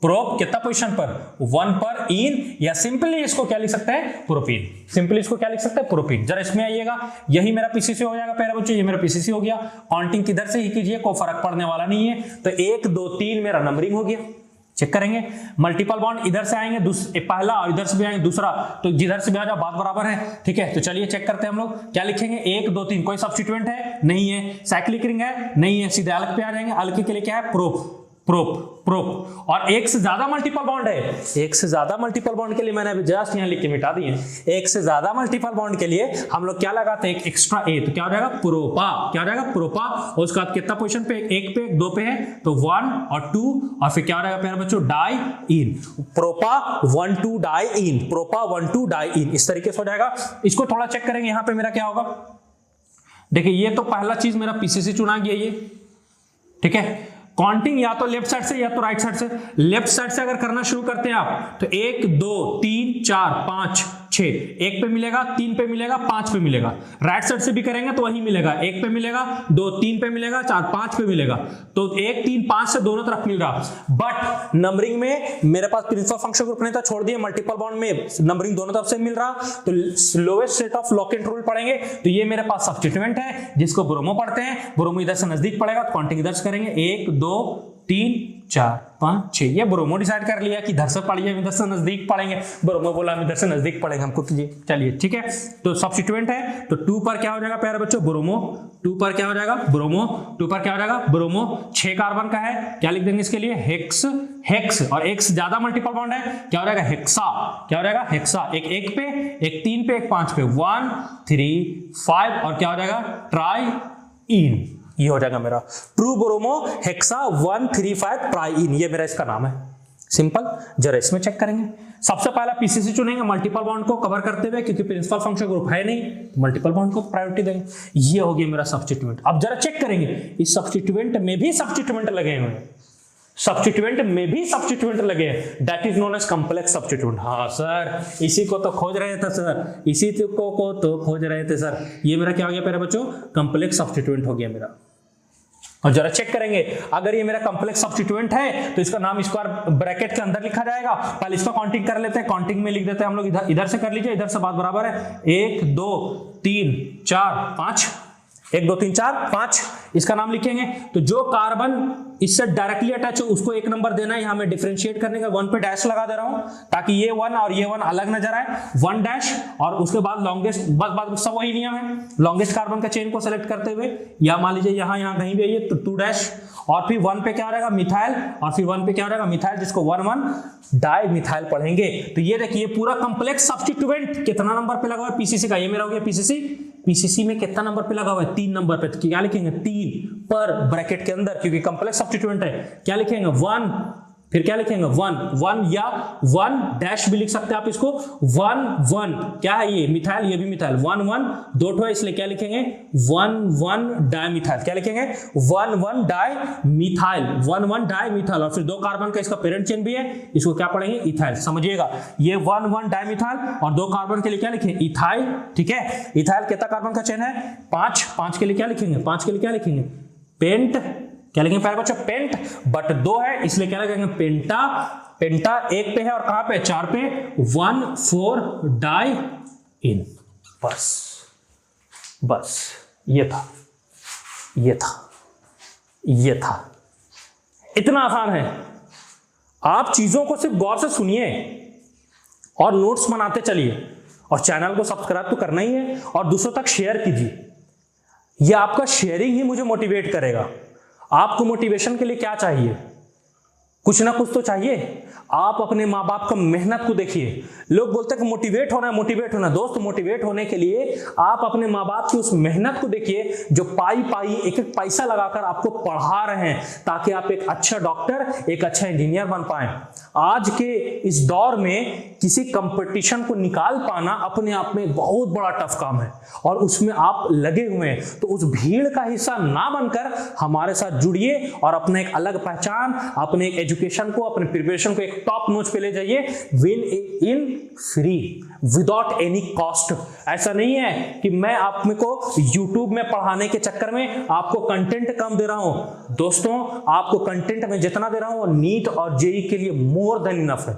प्रोप कितना पोजीशन पर 1 पर इन, या सिंपली इसको क्या लिख सकते हैं प्रोपीन, सिंपली इसको क्या लिख सकते हैं प्रोपीन। जरा इसमें आइएगा, यही मेरा पीसीसी हो जाएगा प्यारे बच्चों, ये मेरा पीसीसी हो गया। काउंटिंग किधर से ही कीजिए, कोई फर्क पड़ने वाला नहीं है। तो 1 2 3 मेरा नंबरिंग हो गया। चेक करेंगे, मल्टीपल बॉन्ड इधर से आएंगे पहला और इधर से भी आएंगे दूसरा, तो जिधर से भी आ जाओ बात बराबर है। ठीक है, तो चलिए चेक करते हैं हम लोग क्या लिखेंगे। 1 2 3 कोई सब्स्टिट्यूएंट है नहीं है, साइक्लिक रिंग है नहीं है, सीधे अल्क पे आ जाएंगे। अल्क के लिए क्या है प्रोप प्रोप प्रोप। और एक से ज्यादा मल्टीपल बॉन्ड है, एक से ज्यादा मल्टीपल बॉन्ड के लिए मैंने अभी जस्ट यहाँ लिख के मिटा दिए। एक से ज्यादा मल्टीपल बॉन्ड के लिए हम लोग क्या लगाते हैं, एक एक्स्ट्रा ए, तो क्या हो जाएगा प्रोपा, क्या हो जाएगा प्रोपा। और उसके बाद कितना पोजीशन पे, 1 पे 2 पे है, तो 1 और 2, और फिर क्या हो जाएगा प्यारे बच्चों डाई इन, प्रोपा 1 2 डाई इन, प्रोपा 1 2 डाई इन, इस तरीके से हो जाएगा। इसको थोड़ा चेक करेंगे, यहाँ पे मेरा क्या होगा। देखिए ये तो पहला चीज मेरा पीसीसी चुना गया ये, ठीक है। काउंटिंग या तो लेफ्ट साइड से या तो राइट साइड से। लेफ्ट साइड से अगर करना शुरू करते हैं आप, तो 1 2 3 4 5 6, 1 पे मिलेगा, 3 पे मिलेगा, 5 पे मिलेगा। राइट साइड से भी करेंगे तो वही मिलेगा, 1 पे मिलेगा, 2 3 पे मिलेगा, 4 5 पे मिलेगा। तो 1 3 5 से दोनों तरफ मिल रहा। बट नंबरिंग में मेरे पास प्रिंसिपल फंक्शन ग्रुप नहीं था, छोड़ दिए। मल्टीपल बॉन्ड में नंबरिंग दोनों तरफ से मिल रहा, तो lowest set of locket rule पढ़ेंगे। तो ये मेरे पास सब्स्टिट्यूएंट है जिसको ब्रोमो पढ़ते हैं। ब्रोमो इधर से नजदीक पड़ेगा, तो काउंटिंग इधर से करेंगे, 1 2 3 4 5 6। ये ब्रोमो डिसाइड कर लिया कि इधर से पढ़िए, इधर से नजदीक पढ़ेंगे। ब्रोमो बोला हम इधर से नजदीक पढ़ेंगे, हमको कीजिए। चलिए ठीक है, तो सब्स्टिट्यूएंट है, तो 2 पर क्या हो जाएगा प्यारे बच्चों ब्रोमो, 2 पर क्या हो जाएगा ब्रोमो, 2 पर क्या हो जाएगा ब्रोमो। 6 कार्बन का है, क्या लिख देंगे इसके लिए हेक्स, हेक्स। और एक से ज्यादा मल्टीपल बॉन्ड है, क्या हो जाएगा हेक्सा, क्या हो जाएगा हेक्सा। एक 1 पे, एक 3 पे, एक 5 पे, 1 3 5, और क्या हो जाएगा ट्राई इन। ये हो जाएगा मेरा ट्रू ब्रोमो हेक्सा 135 ट्राइइन, ये मेरा इसका नाम है। सिंपल। जरा इसमें चेक करेंगे। सबसे पहला पीसीसी चुनेंगे मल्टीपल बॉन्ड को कवर करते हुए, क्योंकि प्रिंसिपल फंक्शन ग्रुप है नहीं, मल्टीपल बॉन्ड को प्रायोरिटी देंगे। ये हो गया मेरा सब्स्टिट्यूएंट। अब जरा चेक करेंगे, इस सब्स्टिट्यूएंट में भी सब्स्टिट्यूएंट लगे हुए हैं, सब्स्टिट्यूएंट में भी सब्स्टिट्यूएंट लगे हैं, that is known as complex substituent. हाँ सर, इसी को तो खोज रहे थे सर, इसी को तो खोज रहे थे सर। ये मेरा क्या हो गया प्यारे बच्चों, कॉम्प्लेक्स सब्स्टिट्यूएंट हो गया मेरा। और जरा चेक करेंगे, अगर ये मेरा कॉम्प्लेक्स सब्स्टिट्यूएंट है तो इसका नाम स्क्वायर ब्रैकेट के अंदर लिखा जाएगा। पहले इसका काउंटिंग कर लेते हैं, काउंटिंग में लिख देते हैं हम लोग, इधर से कर लीजिए, इधर से बात बराबर है। 1 2 3 4 5, 1 2 3 4 5, इसका नाम लिखेंगे। तो जो कार्बन इससे डायरेक्टली अटैच है उसको 1 नंबर देना है। यहां मैं डिफरेंशिएट करने का 1 पे डैश लगा दे रहा हूं, ताकि ये 1 और ये 1 अलग नजर आए। 1 डैश, और उसके बाद लॉन्गेस्ट, बस सब वही नियम है। लॉन्गेस्ट कार्बन का चेन को सेलेक्ट करते हुए, या मान लीजिए यहां कहीं भी आइए तो 2 डैश, और फिर 1 पे क्या हो जाएगा मिथाइल, और फिर 1 पे क्या हो जाएगा मिथाइल, जिसको 1 1 डाई मिथाइल पढ़ेंगे। तो ये देखिए पूरा कॉम्प्लेक्स सब्स्टिट्यूएंट कितना नंबर पे लगा हुआ है पीसीसी का, ये मेरा हो गया पीसीसी। पीसीसी में कितना नंबर पे लगा हुआ है, 3 नंबर पे। तो क्या लिखेंगे 3 पर ब्रैकेट के अंदर, क्योंकि कॉम्प्लेक्स सब्स्टिट्यूएंट है। क्या लिखेंगे 1, फिर क्या लिखेंगे 1 1, या 1 डैश भी लिख सकते हैं आप इसको। 1 1 क्या है ये मिथाइल, ये भी मिथाइल। 1 1 2 ठो है, इसलिए क्या लिखेंगे 1 1 डाई मिथाइल। क्या लिखेंगे 1 1 डाई मिथाइल, 1 1 डाई मिथाइल। और फिर 2 कार्बन का इसका पेरेंट चेन भी है, इसको क्या पढ़ेंगे इथाइल। समझिएगा, ये 1 1 डाई मिथाइल, और 2 कार्बन के लिए क्या लिखेंगे इथाइल। ठीक है, इथाइल कितना कार्बन का चेन है 5, 5 के लिए क्या लिखेंगे, 5 के लिए क्या लिखेंगे पेंट। क्या लिखेंगे प्यारे बच्चों पेंट, बट 2 है इसलिए क्या लिखेंगे पेंटा। पेंटा 1 पे है और कहां पे 4 पे, 1 4 डाई इन। बस बस ये था, ये था, ये था। इतना आसान है। आप चीजों को सिर्फ गौर से सुनिए और नोट्स बनाते चलिए, और चैनल को सब्सक्राइब तो करना ही है, और दूसरों तक शेयर कीजिए। यह आपका शेयरिंग ही मुझे मोटिवेट करेगा। आपको मोटिवेशन के लिए क्या चाहिए, कुछ ना कुछ तो चाहिए। आप अपने माँ बाप का मेहनत को देखिए। लोग बोलते हैं कि मोटिवेट होना है, मोटिवेट होना। दोस्त, मोटिवेट होने के लिए आप अपने माँ बाप की उस मेहनत को देखिए, जो पाई पाई एक एक पैसा लगाकर आपको पढ़ा रहे हैं, ताकि आप एक अच्छा डॉक्टर, एक अच्छा इंजीनियर बन पाए। आज के इस दौर में किसी कंपटीशन को निकाल पाना अपने आप में बहुत बड़ा टफ काम है और उसमें आप लगे हुए हैं, तो उस भीड़ का हिस्सा ना बनकर हमारे साथ जुड़िए और अपने एक अलग पहचान, अपने एक एजुकेशन को, अपने प्रिपरेशन को एक टॉप नोच पे ले जाइए, win in free without any cost. ऐसा नहीं है कि मैं आप में को YouTube में पढ़ाने के चक्कर में आपको कंटेंट कम दे रहा हूं। दोस्तों, आपको कंटेंट में जितना दे रहा हूं वो नीट और जेई के लिए मोर देन इनफ है,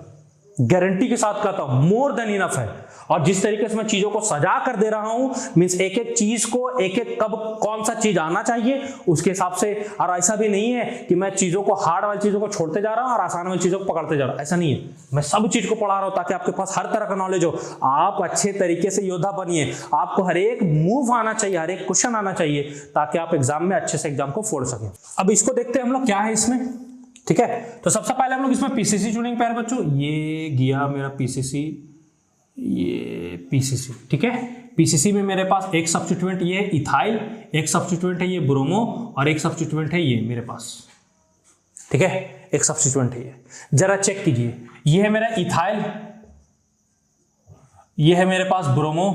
गारंटी के साथ कहता हूं, मोर देन इनफ है। और जिस तरीके से मैं चीजों को सजा कर दे रहा हूं, मींस एक एक चीज को एक एक कब कौन सा चीज आना चाहिए उसके हिसाब से। और ऐसा भी नहीं है कि मैं चीजों को, हार्ड वाली चीजों को छोड़ते जा रहा हूं और आसान वाली चीजों को पकड़ते जा रहा हूं, ऐसा नहीं है। मैं सब चीज को पढ़ा रहा हूं ताकि आपके पास हर तरह का नॉलेज हो, आप अच्छे तरीके से योद्धा बनिए। आपको हर एक मूव आना चाहिए, हर एक क्वेश्चन आना चाहिए, ताकि आप एग्जाम में अच्छे से एग्जाम को फोड़ सकें। अब इसको देखते हैं हम लोग क्या है इसमें, ठीक है। तो सबसे पहले हम लोग इसमें पीसीसी चुनेंगे प्यारे बच्चों। ये गया मेरा पीसीसी, ये पीसीसी, ठीक है। पीसीसी में मेरे पास एक सब्स्टिट्यूएंट ये है इथाइल, एक सब्स्टिट्यूएंट है ये ब्रोमो और एक सब्स्टिट्यूएंट है ये मेरे पास, ठीक है। एक सब्स्टिट्यूएंट है ये, जरा चेक कीजिए। ये है मेरा इथाइल, ये है मेरे पास ब्रोमो,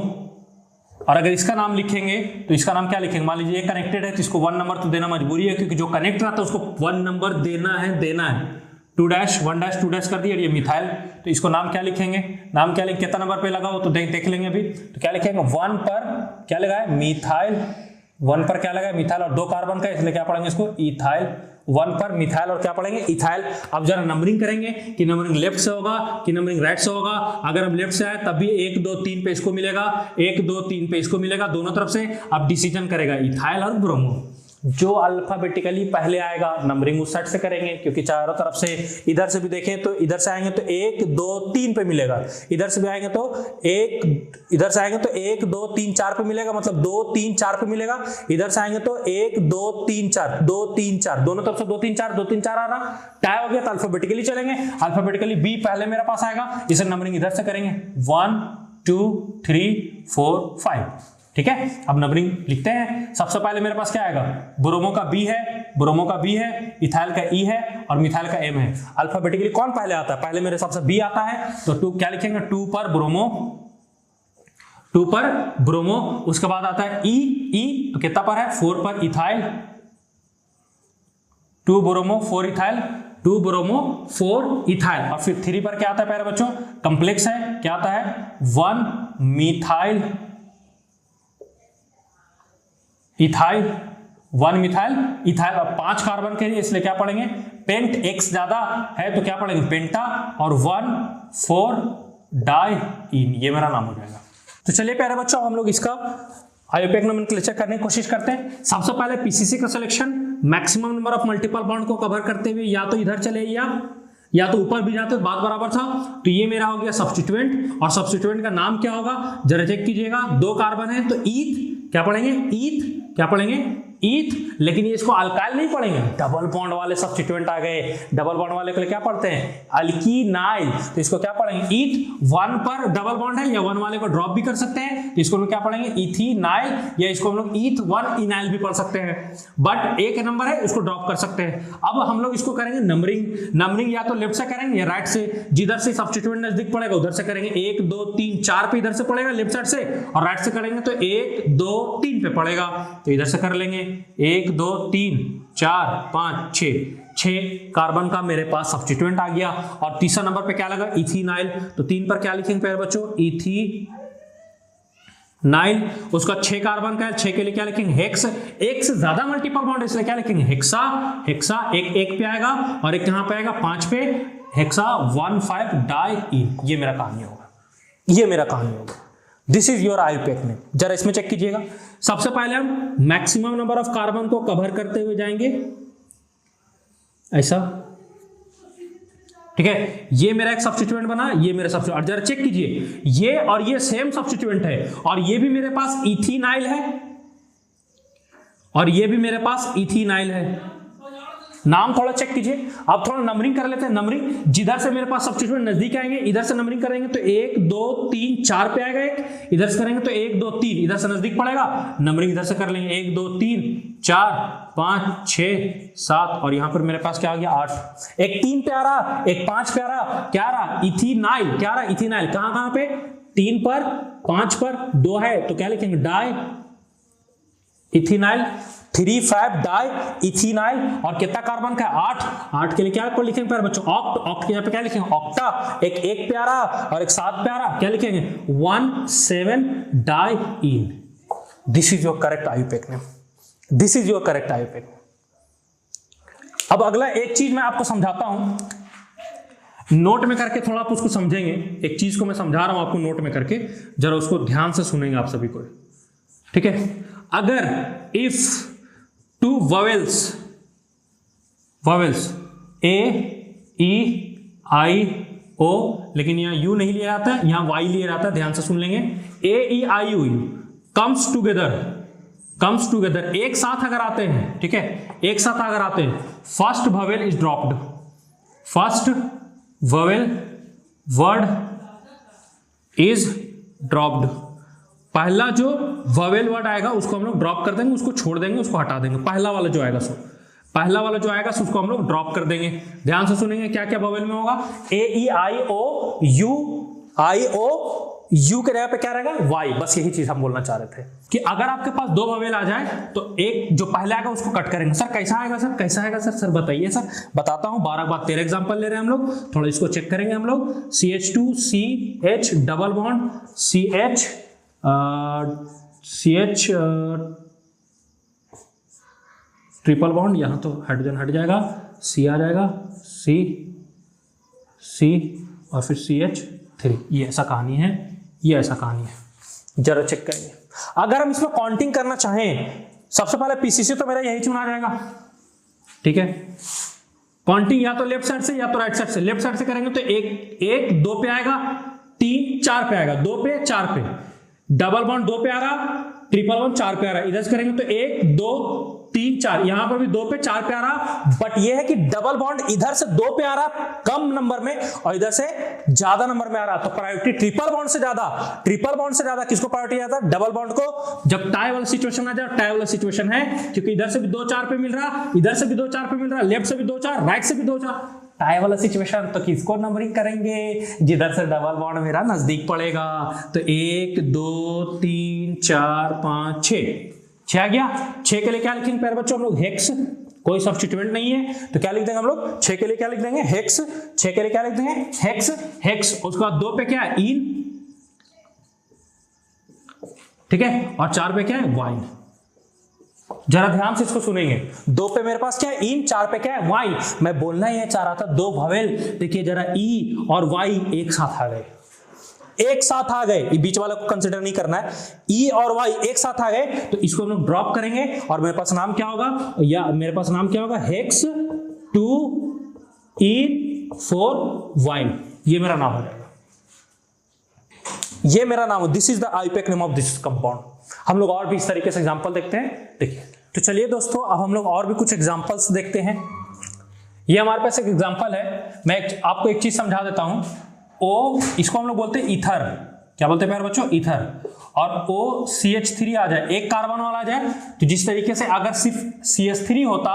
और अगर इसका नाम लिखेंगे तो इसका नाम क्या लिखेंगे, मान लीजिए ये कनेक्टेड है तो इसको 1 नंबर तो देना मजबूरी है, क्योंकि जो कनेक्ट रहता है उसको 1 नंबर देना है। 2 डैश 1 डैश 2 डैश कर दिया, ये मिथाइल, तो इसको नाम क्या लिखेंगे, नाम क्या लिखेंगे, कितना नंबर पे लगा हो तो देख लेंगे अभी। तो क्या लिखेंगे, 1 पर क्या लगा है, मिथाइल, 1 पर क्या लगा है, मिथाइल, और 2 कार्बन का, इसलिए क्या पढ़ेंगे इसको, इथाइल। 1 पर मिथाइल और क्या पढ़ेंगे, इथाइल। अब जरा नंबरिंग करेंगे कि नंबरिंग लेफ्ट से होगा कि नंबरिंग राइट से होगा। अगर हम लेफ्ट से आए तब भी 1 2 3 पे इसको मिलेगा, 1 2 3 पे इसको मिलेगा, दोनों तरफ से। अब डिसीजन करेगा इथाइल और ब्रोमो, जो अल्फाबेटिकली पहले आएगा नंबरिंग उस साइड से करेंगे, क्योंकि चारों तरफ से इधर से भी देखें तो इधर से आएंगे तो 1 2 3 पे मिलेगा, इधर से भी आएंगे तो 1, इधर से आएंगे तो 1 2 3 4 पे मिलेगा, मतलब 2 3 4 पे मिलेगा। इधर से आएंगे तो 1 2 3 4, 2 3 4, दोनों तरफ से 2 3 4, 2 3 4 आ रहा, टाई हो गया। तो अल्फाबेटिकली चलेंगे, अल्फाबेटिकली बी पहले मेरे पास आएगा, इसे नंबरिंग इधर से करेंगे 1 2 3 4 5, ठीक है। अब नंबरिंग लिखते हैं। सबसे पहले मेरे पास क्या आएगा, ब्रोमो का बी है, ब्रोमो का बी है, इथाइल का ई है और मिथाइल का एम है। अल्फाबेटिकली कौन पहले आता है, पहले मेरे हिसाब से बी आता है, तो 2 क्या लिखेंगे, 2 पर ब्रोमो, 2 पर ब्रोमो। उसके बाद आता है ई, तो कितना पर है, 4 पर ethyl, 2 bromo 4 ethyl, 2 bromo 4 ethyl. और फिर 3 पर क्या आता है प्यारे बच्चों, कंप्लेक्स है, क्या आता है, 1 मिथाइल इथाइल, 1 मिथाइल इथाइल। और 5 कार्बन के लिए, इसलिए क्या पढ़ेंगे, पेंट, एक्स ज्यादा है तो क्या पढ़ेंगे, पेंटा, और 1 4 डाइईन, ये मेरा नाम हो जाएगा। तो चलिए प्यारे बच्चों, हम लोग इसका आईयूपीएक नोमेनक्लेचर करने की कोशिश करते हैं। सबसे पहले पीसीसी का selection, maximum number of multiple bond को कवर करते हुए या तो इधर चले या तो ऊपर भी जाते, बात बराबर था। तो ये मेरा हो गया सब्स्टिट्यूएंट, और सब्स्टिट्यूएंट का नाम क्या होगा, जरा चेक कीजिएगा। 2 कार्बन है तो ईथ, क्या पढ़ेंगे, ईथ, क्या पढ़ेंगे, ईथ। लेकिन ये इसको अल्काइल नहीं पढ़ेंगे, डबल बॉन्ड वाले सब्स्टिट्यूएंट आ गए। डबल बॉन्ड वाले के लिए क्या पढ़ते हैं, अल्कीनाइल, तो इसको क्या पढ़ेंगे, ईथ। 1 पर डबल बॉन्ड है, या 1 वाले को ड्रॉप भी कर सकते हैं, तो इसको हम क्या पढ़ेंगे, इथीनाइल, या इसको हम लोग ईथ 1 इनाइल भी पढ़ सकते हैं। बट एक नंबर है, इसको ड्रॉप कर सकते हैं। अब हम लोग इसको करेंगे नंबरिंग या तो लेफ्ट से करेंगे या राइट से, जिधर से सब्स्टिट्यूएंट नजदीक पड़ेगा उधर से करेंगे। 1 2 3 4 पे इधर से पड़ेगा लेफ्ट साइड से, और राइट से करेंगे तो 1 2 3 पे पड़ेगा, तो इधर से कर लेंगे 1 2 3 4 5 6 कार्बन का मेरे पास सब्स्टिट्यूएंट आ गया। और तीसरा नंबर पे क्या लगा, इथीनाइल, तो 3 पर क्या लिखेंगे प्यारे बच्चों, इथीनाइल। उसका 6 कार्बन का है, 6 के लिए क्या लिखेंगे, हेक्स, एक से ज्यादा मल्टीपल बॉन्ड, इसलिए क्या लिखेंगे, हेक्सा, एक पे आएगा और एक यहां पे आएगा 5 पे, हेक्सा 1 5 डाइईन। ये मेरा कहानी होगा, this is your IUPAC name. जरा इसमें चेक कीजिएगा। सबसे पहले हम मैक्सिमम नंबर ऑफ कार्बन को कवर करते हुए जाएंगे, ऐसा, ठीक है। ये मेरा एक सब्स्टिट्यूएंट बना, ये मेरा सब्स्टिट्यूएंट, और जरा चेक कीजिए, ये और ये सेम सब्स्टिट्यूएंट है, और ये भी मेरे पास इथीनाइल है, और ये भी मेरे पास इथीनाइल है। नाम थोड़ा चेक कीजिए। अब थोड़ा नंबरिंग कर लेते हैं। नंबरिंग जिधर से मेरे पास सब्स्टिट्यूएंट नजदीक आएंगे, इधर से नंबरिंग करेंगे तो 1 2 3 4 पे आएगा एक, इधर से करेंगे तो 1 2 3, इधर से नजदीक पड़ेगा, नंबरिंग इधर से कर लेंगे 1 2 3 4 5 6 7 और यहां पर मेरे पास क्या आ गया 8। एक 3 पे आ रहा, एक 5 पे आ रहा, क्या आ रहा इथेनाइल, क्या आ रहा इथेनाइल, कहां पे 3 पर 5 पर 2 है तो क्या लिखेंगे डाई इथेनाइल, 3 5 डाई इथेनाइल। और कितना कार्बन का 8, 8 के लिए क्या लिखेंगे प्यारे बच्चों ऑक्ट, ऑक्ट के यहाँ पे क्या लिखेंगे ऑक्टा, एक 1 पे आ रहा और एक 7 पे आ रहा, क्या लिखेंगे 1 7 dine. This is your correct IUPAC name, this is your correct IUPAC. अब अगला एक चीज मैं आपको समझाता हूं, नोट में करके थोड़ा आप उसको समझेंगे। एक चीज को मैं समझा रहा हूं आपको नोट में करके, जरा उसको ध्यान से सुनेंगे आप सभी को, ठीक है। अगर इफ टू वॉवेल्स ए ई आई ओ, लेकिन यहां यू नहीं लिया जाता है, यहां वाई लिया जाता है, ध्यान से सुन लेंगे। ए ई आई यू कम्स टूगेदर एक साथ अगर आते हैं, ठीक है, एक साथ अगर आते हैं, first vowel is dropped, first vowel word is dropped, पहला जो वॉवेल वर्ड आएगा उसको हम लोग ड्रॉप कर देंगे, उसको छोड़ देंगे, उसको हटा देंगे। पहला वाला जो आएगा उसको हम लोग ड्रॉप कर देंगे। ध्यान से सुनेंगे क्या क्या वॉवेल में होगा, ए ई आई ओ यू के जगह पे क्या रहेगा वाई। बस यही चीज हम बोलना चाह रहे थे कि अगर आपके पास 2 वॉवेल आ जाए तो एक जो पहले आएगा उसको कट करेंगे। सर कैसा आएगा सर, कैसा आएगा सर बताइए सर। बताता हूं, 12 के बाद 13 एग्जांपल ले रहे हैं हम लोग, थोड़ा इसको चेक करेंगे हम लोग। CH2 CH double bond CH triple bond, यहां तो हाइड्रोजन हट जाएगा, C आ जाएगा, C और फिर CH3। ये ऐसा कहानी है, ये ऐसा कहानी है, जरा चेक करेंगे। अगर हम इसमें काउंटिंग करना चाहें, सबसे पहले पीसीसी तो मेरा यही चुना जाएगा, ठीक है। काउंटिंग या तो लेफ्ट साइड से या तो राइट साइड से। लेफ्ट साइड से करेंगे तो 1 2 पे आएगा, 3 4 पे आएगा, 2 पे 4 पे, डबल बॉन्ड 2 पे आ रहा, ट्रिपल बॉन्ड 4 पे आ रहा। इधर से करेंगे तो 1 2 3 4, यहां पर भी 2 पे 4 पे आ रहा, बट ये है कि डबल बॉन्ड इधर से 2 पे आ रहा कम नंबर में और इधर से ज्यादा नंबर में आ रहा, तो प्रायोरिटी ट्रिपल बॉन्ड से ज्यादा किसको प्रायोरिटी आता है, डबल बॉन्ड को। जब टाई वाला सिचुएशन आ जाए, टाई वाला सिचुएशन है क्योंकि इधर से भी 2 4 पे मिल रहा, इधर से भी 2 4 पे मिल रहा, लेफ्ट से भी 2 4, राइट से भी 2 4, टाई वाला सिचुएशन, तो किसको नंबरिंग करेंगे, जिधर से डबल बॉन्ड मेरा नजदीक पड़ेगा। तो 1 2 3 4 5 6 आ गया। 6 के लिए क्या लिखेंगे प्यारे बच्चों हम लोग, हेक्स, कोई सब्स्टिट्यूएंट नहीं है तो क्या लिख देंगे हम लोग, 6 के लिए क्या लिख देंगे हेक्स, 6 के लिए क्या लिख देंगे हेक्स। उसके बाद 2 पे क्या है इन, ठीक है, और 4 पे क्या है वाइन। जरा ध्यान से इसको सुनेंगे। 2 पे मेरे पास क्या है इन, 4 पे क्या है वाई। मैं बोलना ही चाह रहा था 2 वॉवेल, देखिए जरा ई और वाई एक साथ आ गए, बीच वाले को कंसिडर नहीं करना है। ई और वाई एक साथ आ गए तो इसको हम लोग ड्रॉप करेंगे और मेरे पास नाम क्या होगा, या मेरे पास नाम क्या होगा, हेक्स 2 इन 4 वाइन। ये मेरा नाम हो जाएगा, ये मेरा नाम है। This is the IUPAC name of this compound. हम लोग और भी इस तरीके से एग्जांपल देखते हैं। देखिए तो चलिए दोस्तों, अब हम लोग और भी कुछ एग्जांपल्स देखते हैं। ये हमारे पास एक एग्जांपल है, मैं आपको एक चीज समझा देता हूं। ओ, इसको हम लोग बोलते हैं ईथर, क्या बोलते हैं प्यारे बच्चों, ईथर। और O CH3 आ जाए, एक कार्बन वाला आ जाए, तो जिस तरीके से अगर सिर्फ CH3 होता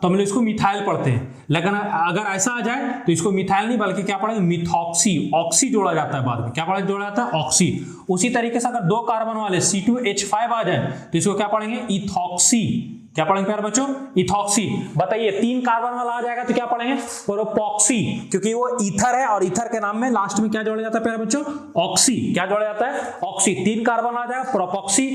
तो हम लोग इसको मिथाइल पढ़ते हैं, लेकिन अगर ऐसा आ जाए तो इसको मिथाइल नहीं बल्कि क्या पढ़ेंगे, मिथॉक्सी, ऑक्सी जोड़ा जाता है बाद में, क्या जोड़ा जाता है, ऑक्सी। उसी तरीके से अगर 2 कार्बन वाले C2H5 आ जाए तो इसको क्या पढ़ेंगे, इथॉक्सी। क्या पढ़ेंगे प्यारे बच्चों, इथॉक्सी। बताइए 3 कार्बन वाला आ जाएगा तो क्या पढ़ेंगे, प्रोपॉक्सी, क्योंकि वो ईथर है और ईथर के नाम में लास्ट में क्या जोड़ा जाता है प्यारे बच्चों, ऑक्सी। क्या जोड़ा जाता है, ऑक्सी। 3 कार्बन आ जाएगा प्रोपॉक्सी,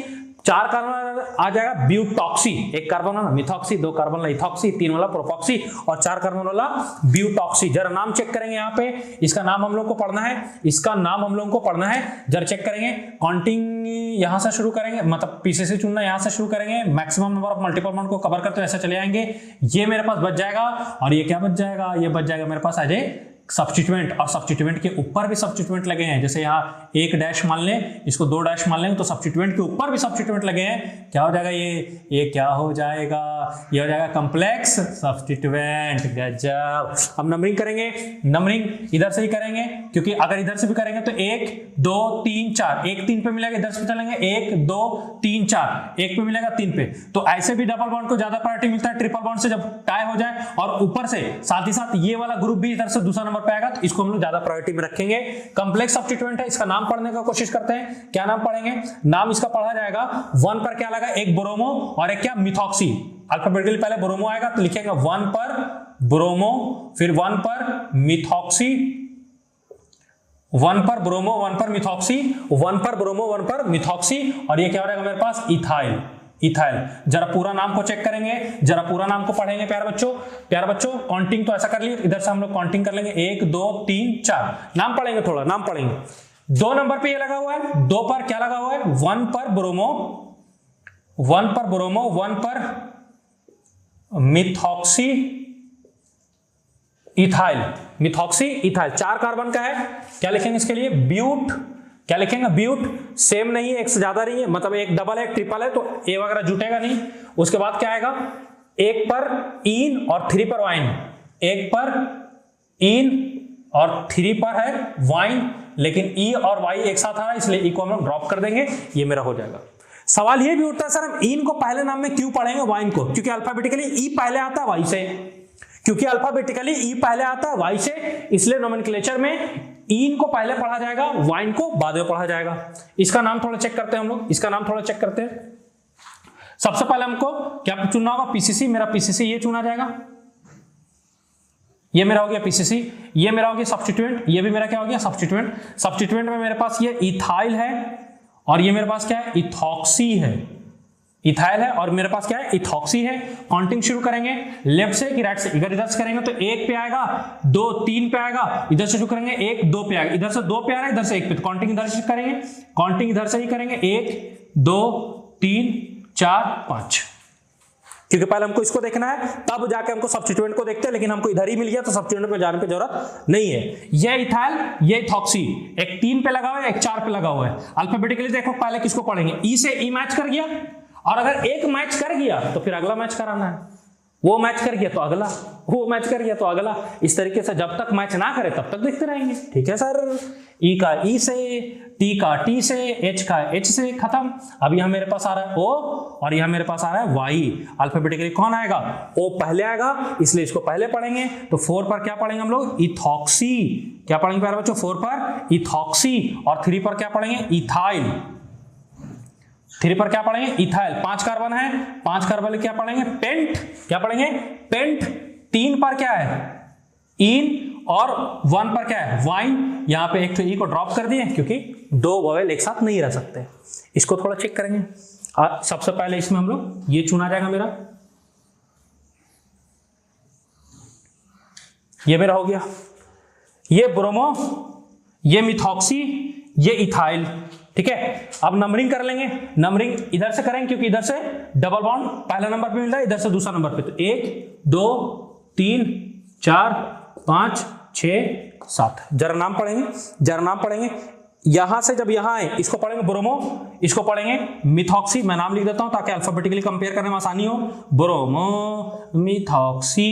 4 कार्बन आ जाएगा ब्यूटॉक्सी, 1 कार्बन वाला मिथॉक्सी, 2 कार्बन वाला इथॉक्सी, 3 वाला प्रोपॉक्सी और 4 कार्बन वाला ब्यूटॉक्सी। जरा नाम चेक करेंगे यहाँ पे, इसका नाम हम लोग को पढ़ना है, इसका नाम हम लोग को पढ़ना है। जरा चेक करेंगे, काउंटिंग यहां से शुरू करेंगे, मतलब पीसीसी चुनना यहां से शुरू करेंगे, maximum number of multiple bond को कवर करते हुए ऐसे चले आएंगे। ये मेरे पास बच जाएगा और ये क्या बच जाएगा, ये बच जाएगा मेरे पास आ जाए सब्स्टिट्यूएंट, और सब्स्टिट्यूएंट के ऊपर भी सब्स्टिट्यूएंट लगे हैं, जैसे यहाँ एक डैश मान लें, इसको दो डैश मान लेंगे, तो सब्स्टिट्यूएंट के ऊपर भी सब्स्टिट्यूएंट लगे हैं, क्या हो जाएगा ये क्या हो जाएगा, ये हो जाएगा कॉम्प्लेक्स सब्स्टिट्यूएंट। गजब। अब नंबरिंग करेंगे, नंबरिंग इधर से ही करेंगे, क्योंकि अगर इधर से भी करेंगे तो 1 2 3 4, 1 3 पे मिलेगा, इधर से चलेंगे 1 2 3 4, 1 पे मिलेगा 3 पे, तो ऐसे भी डबल बॉन्ड को ज्यादा प्रायोरिटी मिलता है ट्रिपल बॉन्ड से, जब टाई हो जाए और ऊपर से साथ ही साथ ये वाला ग्रुप भी इधर से दूसरा नंबर पे आएगा, तो इसको हम लोग ज्यादा प्रायोरिटी में रखेंगे। कॉम्प्लेक्स सब्स्टिट्यूएंट है, इसका नाम पढ़ने का कोशिश करते हैं। क्या नाम पढ़ेंगे? नाम इसका पढ़ा जाएगा 1 पर क्या लगा, एक ब्रोमो और एक क्या मिथॉक्सी। अल्फाबेटिकली पहले ब्रोमो आएगा तो लिखेंगे 1 पर ब्रोमो, फिर 1 पर मिथॉक्सी, 1 पर ब्रोमो 1 पर मिथॉक्सी, 1 पर ब्रोमो 1 पर मिथॉक्सी, और ये क्या हो जाएगा मेरे पास इथाइल। इथाइल। जरा पूरा नाम को चेक करेंगे, जरा पूरा नाम को पढ़ेंगे प्यारे बच्चों। प्यारे बच्चों काउंटिंग तो ऐसा कर लिए, इधर से हम लोग काउंटिंग कर लेंगे 1 2 3 4, नाम पढ़ेंगे, थोड़ा नाम पढ़ेंगे। 2 नंबर पे ये लगा हुआ है, 2 पर क्या लगा हुआ है, 1 पर ब्रोमो, 1 पर ब्रोमो, 1 पर methoxy ethyl, methoxy ethyl, 4 carbon का है। क्या लिखेंगे इसके लिए? ब्यूट। क्या लिखेंगे? ब्यूट। सेम नहीं है, एक से ज्यादा नहीं है, मतलब एक डबल है एक ट्रिपल है, तो ए वगैरह जुटेगा नहीं। उसके बाद क्या आएगा? 1 पर इन और 3 पर वाइन, 1 पर इन और 3 पर है वाइन, लेकिन ई और वाई एक साथ आ रहा है, इसलिए ई को हम लोग ड्रॉप कर देंगे, ये मेरा हो जाएगा। सवाल ये भी उठता है सर हम इन को पहले नाम में क्यों पढ़ेंगे वाइन को? क्योंकि अल्फाबेटिकली ई पहले आता है वाई से, क्योंकि अल्फाबेटिकली ई पहले आता है वाई से, इसलिए नोमेनक्लेचर में इन को पहले पढ़ा जाएगा, वाइन को बाद में पढ़ा जाएगा। इसका नाम थोड़ा चेक करते हैं हम लोग, इसका नाम थोड़ा चेक करते हैं। सबसे पहले हमको क्या चुनना होगा? पीसीसी। मेरा पीसीसी ये चुना जाएगा, ये मेरा हो गया पीसीसी, ये मेरा हो गया सब्स्टिट्यूएंट, ये भी मेरा क्या हो गया? सब्स्टिट्यूएंट। सब्स्टिट्यूएंट में मेरे पास ये इथाइल है और ये मेरे पास क्या है? इथॉक्सी है। इथाइल है और मेरे पास क्या है? इथॉक्सी है। काउंटिंग शुरू करेंगे लेफ्ट से कि राइट से? इधर से करेंगे तो 1 पे आएगा, 2 3 पे आएगा, इधर से शुरू करेंगे 1 2 पे आएगा, इधर से 2 पे आ रहा है, इधर से 1 पे, तो काउंटिंग इधर से करेंगे, काउंटिंग इधर से ही करेंगे 1 2 3 4 5, क्योंकि पहले हमको इसको देखना है तब जाके हमको सब्स्टिट्यूएंट को देखते हैं, लेकिन हमको इधर ही मिल गया तो सब्स्टिट्यूएंट पे जाने की जरूरत नहीं है। ये इथाइल, ये इथॉक्सी, एक 3 पे लगा हुआ है, एक 4 पे लगा हुआ है। अल्फाबेटिकली देखो पहले किसको पढ़ेंगे? ई से ई मैच कर गया, और अगर एक मैच कर गया तो फिर अगला मैच कराना है, वो मैच कर गया तो अगला, वो मैच कर गया तो अगला, इस तरीके से जब तक मैच ना करे तब तक देखते रहेंगे। ठीक है सर? ई का ई से, टी का टी से, एच का एच से, खत्म। अब यहां मेरे पास आ रहा है ओ और यहां मेरे पास आ रहा है वाई। अल्फाबेटिकली कौन आएगा? ओ पहले आएगा, इसलिए इसको पहले पढ़ेंगे। तो 4 पर क्या पढ़ेंगे हम लोग? इथॉक्सी। क्या पढ़ेंगे प्यारे बच्चों? 4 पर इथॉक्सी, और 3 पर क्या पढ़ेंगे? इथाइल। 3 पर क्या पढ़ेंगे? इथाइल। 5 कार्बन है, 5 कार्बन क्या पढ़ेंगे? पेंट। क्या पढ़ेंगे? पेंट। 3 पर क्या है? इन, और 1 पर क्या है? वाइन। यहां पे एक तो ई को ड्रॉप कर दिए क्योंकि 2 वोवेल एक साथ नहीं रह सकते। इसको थोड़ा चेक करेंगे। सबसे पहले इसमें हम लोग ये चुना जाएगा मेरा, ये मेरा हो गया, ये ब्रोमो, ये मिथॉक्सी, ये इथाइल। ठीक है? अब नंबरिंग कर लेंगे। नंबरिंग इधर से करेंगे क्योंकि इधर से डबल बॉन्ड पहला नंबर पे मिल रहा है, इधर से दूसरा नंबर पे, तो 1 2 3 4 5 6 7। जरा नाम पढ़ेंगे, जरा नाम पढ़ेंगे। यहां से जब यहां आए इसको पढ़ेंगे ब्रोमो, इसको पढ़ेंगे मिथॉक्सी। मैं नाम लिख देता हूं ताकि अल्फाबेटिकली कंपेयर करने में आसानी हो। ब्रोमो, मिथॉक्सी,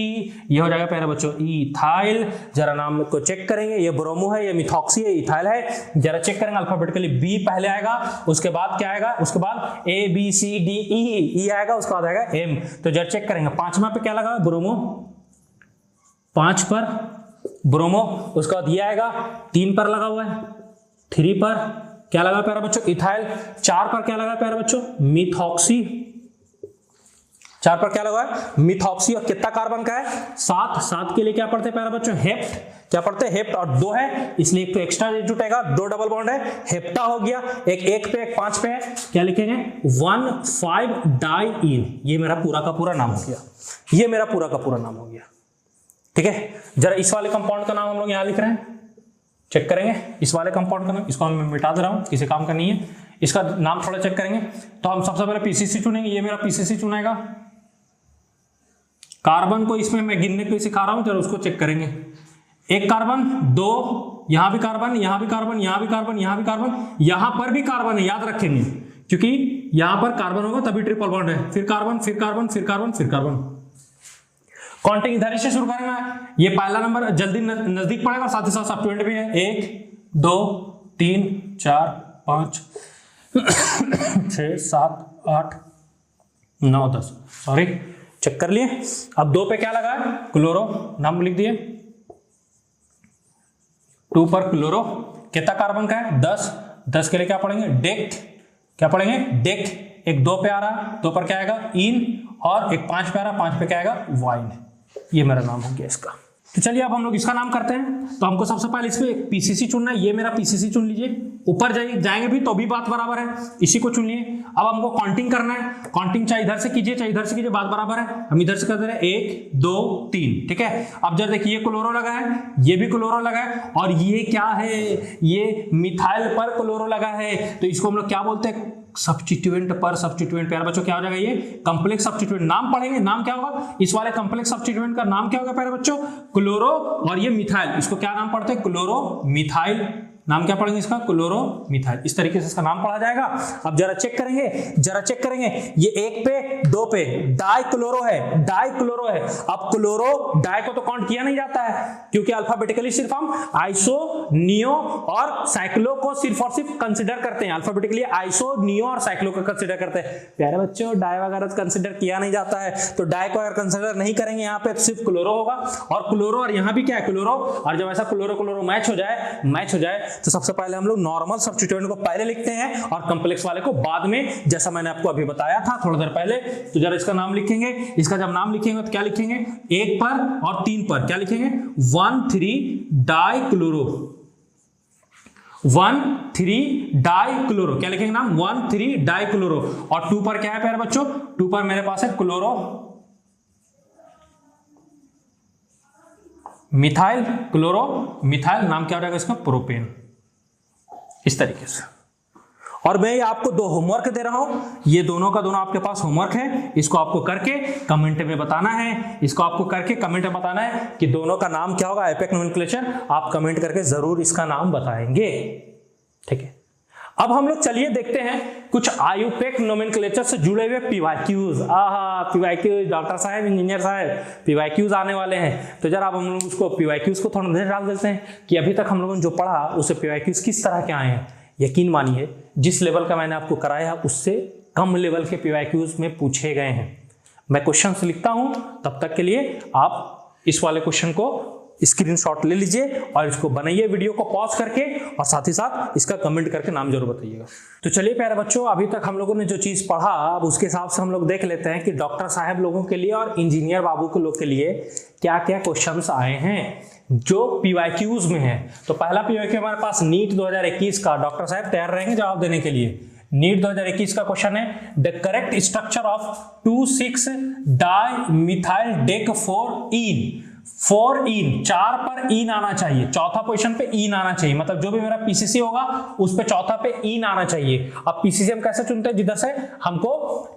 ये हो जाएगा प्यारे बच्चों इथाइल। जरा नाम को चेक करेंगे, ये ब्रोमो है, ये मिथॉक्सी है, इथाइल है। जरा चेक करेंगे अल्फाबेटिकली, बी पहले आएगा, उसके बाद क्या आएगा? उसके बाद A B C D E आएगा, उसके बाद आएगा एम। तो जरा चेक करेंगे 5वां पे क्या लगा है? ब्रोमो। 5 पर ब्रोमो, उसके बाद ये आएगा, 3 पर लगा हुआ है, 3 पर क्या लगा प्यारे बच्चों? इथाइल। 4 पर क्या लगा प्यारे बच्चों? मिथॉक्सी। 4 पर क्या लगा है? मिथॉक्सी। और कितना कार्बन का है? 7। 7 के लिए क्या पढ़ते हैं प्यारे बच्चों? हेप्ट। क्या पढ़ते हैं? हेप्ट। और 2 है इसलिए एक तो एक्स्ट्रा जुटेगा, 2 डबल बॉन्ड है, हेप्टा हो गया। एक 1 पे, एक 5 पे है, क्या लिखेंगे? 1,5 डाइइन। ये मेरा पूरा का पूरा नाम हो गया, ये मेरा पूरा का पूरा नाम हो गया। ठीक है? जरा इस वाले कंपाउंड का नाम हम लोग यहां लिख रहे हैं, चेक करेंगे इस वाले कंपाउंड का नाम। इसको मैं मिटा दे रहा हूं, किसी काम का नहीं है। इसका नाम थोड़ा चेक करेंगे। तो हम सबसे पहले पीसीसी चुनेंगे, ये मेरा पीसीसी चुनेगा। कार्बन को इसमें मैं गिनने को सिखा रहा हूं, जरा उसको चेक करेंगे। एक कार्बन, दो, यहां भी कार्बन, यहां भी कार्बन, यहां भी कार्बन, यहां भी कार्बन, यहां पर भी कार्बन है, याद रखेंगे, क्योंकि यहां पर कार्बन होगा तभी ट्रिपल बॉन्ड है। फिर कार्बन, फिर कार्बन, फिर कार्बन, फिर कार्बन। काउंटिंग इधर से शुरू करेंगे। ये पहला नंबर जल्दी नजदीक पड़ेगा और साथ ही साथ सब्स्टिट्यूएंट भी है। 1 2 3 4 5 6 7 8 9 10, सॉरी चेक कर लिए। अब 2 पे क्या लगा है? क्लोरो, नाम लिख दिए। 2 पर क्लोरो, कितना कार्बन का है? 10। 10 के लिए क्या पढ़ेंगे? डेक्ट। क्या पढ़ेंगे? डेक्ट। एक 2 पे आ रहा, 2 पर क्या आएगा? इन, और एक 5 पे आ रहा, 5 पे क्या आएगा? वाइन। ये मेरा नाम हो गया इसका। तो चलिए अब हम लोग इसका नाम करते हैं। तो हमको सबसे पहले इस पे पीसीसी चुनना है। ये मेरा पीसीसी चुन लीजिए। ऊपर जाएंगे भी तो भी बात बराबर है, इसी को चुन लिए। अब हमको काउंटिंग करना है। काउंटिंग चाहे इधर से कीजिए चाहे इधर से कीजिए, बात बराबर है। हम इधर से कर दे रहे हैं 1 2 3, ठीक है। अब जब देखिए ये क्लोरो लगा है, ये भी क्लोरो लगा है, और ये क्या है? ये मिथाइल पर क्लोरो लगा है। तो इसको हम लोग क्या बोलते हैं? सब्स्टिट्यूएंट पर सब्स्टिट्यूएंट। प्यारे बच्चों क्या हो जाएगा? ये कॉम्प्लेक्स सब्स्टिट्यूएंट। नाम पढ़ेंगे, नाम क्या होगा इस वाले कॉम्प्लेक्स सब्स्टिट्यूएंट का? नाम क्या होगा प्यारे बच्चों? क्लोरो, और ये मिथाइल, इसको क्या नाम पढ़ते हैं? Chloro methyl. नाम क्या पढ़ेंगे इसका? Chloro methyl. इस तरीके से इसका नाम पढ़ा जाएगा। अब जरा चेक करेंगे, ये 1 पे 2 पे डाई क्लोरो है, डाई क्लोरो है। अब क्लोरो डाई को तो काउंट किया नहीं जाता है, क्योंकि अल्फाबेटिकली सिर्फ हम आइसो, नियो और साइक्लो को सिर्फ और सिर्फ कंसिडर करते हैं। अल्फाबेटिकली आइसो, नियो और साइक्लो को कंसिडर करते हैं। प्यारे बच्चों डाई वगैरह कंसिडर किया नहीं जाता है, तो डाई को अगर कंसिडर नहीं करेंगे यहाँ पे तो सिर्फ क्लोरो होगा। और क्लोरो, और यहाँ भी क्या है? क्लोरो। और जब ऐसा क्लोरो क्लोरो मैच हो जाए तो सबसे पहले हम लोग नॉर्मल सब्स्टिट्यूएंट को पहले लिखते हैं और कॉम्प्लेक्स वाले को बाद में, जैसा मैंने आपको अभी बताया था थोड़ी देर पहले। तो जरा इसका नाम लिखेंगे। इसका जब नाम लिखेंगे तो क्या लिखेंगे? 1 पर और 3 पर क्या लिखेंगे? 1,3 डाई क्लोरो। 1,3 die chloro. क्या लिखेंगे नाम? 1,3 डाई क्लोरो। और 2 पर क्या है प्यारे बच्चों? 2 पर मेरे पास है क्लोरो मिथाइल। क्लोरो मिथाइल, नाम क्या हो जाएगा इसका? प्रोपेन। इस तरीके से। और मैं आपको 2 होमवर्क दे रहा हूं, ये दोनों का दोनों आपके पास होमवर्क है। इसको आपको करके कमेंट में बताना है, इसको आपको करके कमेंट में बताना है कि दोनों का नाम क्या होगा। आईयूपैक नोमेनक्लेचर आप कमेंट करके जरूर इसका नाम बताएंगे, ठीक है। अब हम लोग चलिए देखते हैं कुछ आईयूपैक नोमेनक्लेचर से जुड़े हुए पीवाईक्यूज। पीवाईक्यूज, डॉक्टर साहब, इंजीनियर साहब, पीवाईक्यूज आने वाले हैं। तो जरा अब हम लोग उसको पीवाईक्यूज को थोड़ा नजर डाल देते हैं कि अभी तक हम लोगों ने जो पढ़ा उससे पीवाईक्यूज किस तरह के आए हैं। यकीन मानिए जिस लेवल का मैंने आपको कराया उससे कम लेवल के पीवाईक्यूज में पूछे गए हैं। मैं क्वेश्चन लिखता हूं, तब तक के लिए आप इस वाले क्वेश्चन को स्क्रीनशॉट ले लीजिए और इसको बनाइए वीडियो को पॉज करके, और साथ ही साथ इसका कमेंट करके नाम जरूर बताइएगा। तो चलिए प्यारे बच्चों, अभी तक हम लोगों ने जो चीज पढ़ा अब उसके हिसाब से हम लोग देख लेते हैं कि डॉक्टर साहब लोगों के लिए और इंजीनियर बाबू के लोग के लिए क्या क्या क्वेश्चंस आए हैं जो पीवाईक्यूज में है। तो पहला पीवाईक्यू हमारे पास नीट 2021 का, डॉक्टर साहब तैयार रहेंगे जवाब देने के लिए। नीट 2021 का क्वेश्चन है, the correct structure of 2,6 di methyl dec 4 इन 4 पर इन आना चाहिए, चौथा पोजीशन पे इन आना चाहिए। मतलब जो भी मेरा पीसीसी होगा उस पे चौथा पे इन आना चाहिए। अब पीसीसी हम कैसे चुनते हैं? जिधर से हमको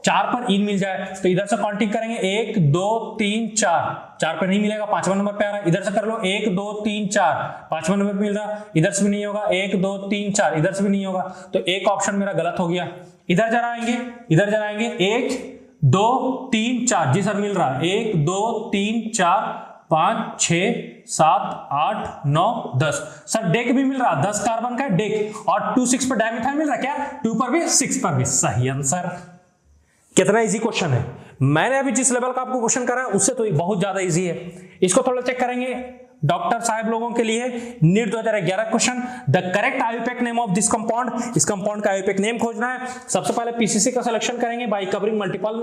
4 पर इन मिल जाए। तो इधर से काउंटिंग करेंगे 1 2 3 4 पे नहीं मिलेगा, 5वां नंबर पे आ रहा है। इधर से कर लो 1 2 3 4, 5वां नंबर पे मिल रहा है। इधर से भी नहीं होगा, 1 2 3 4, इधर से भी नहीं होगा। तो एक ऑप्शन मेरा गलत हो गया। इधर जरा आएंगे 1 2 3 4, जी सर मिल रहा है। 1 2 3 4 5 6 7 8 9 10। सर डेक भी मिल रहा, 10 कार्बन का डेक, और 2,6 पर डायमिथाइल मिल रहा, क्या 2 पर भी 6 पर भी। सही आंसर। कितना इजी क्वेश्चन है। मैंने अभी जिस लेवल का आपको क्वेश्चन करा है उससे तो बहुत ज्यादा इजी है। इसको थोड़ा चेक करेंगे डॉक्टर साहब लोगों के लिए। NEET 2011 question, the correct IUPAC name of this compound. इस कंपाउंड का आईयूपैक नेम खोजना है। सबसे पहले पीसीसी का सिलेक्शन करेंगे बाय कवरिंग मल्टीपल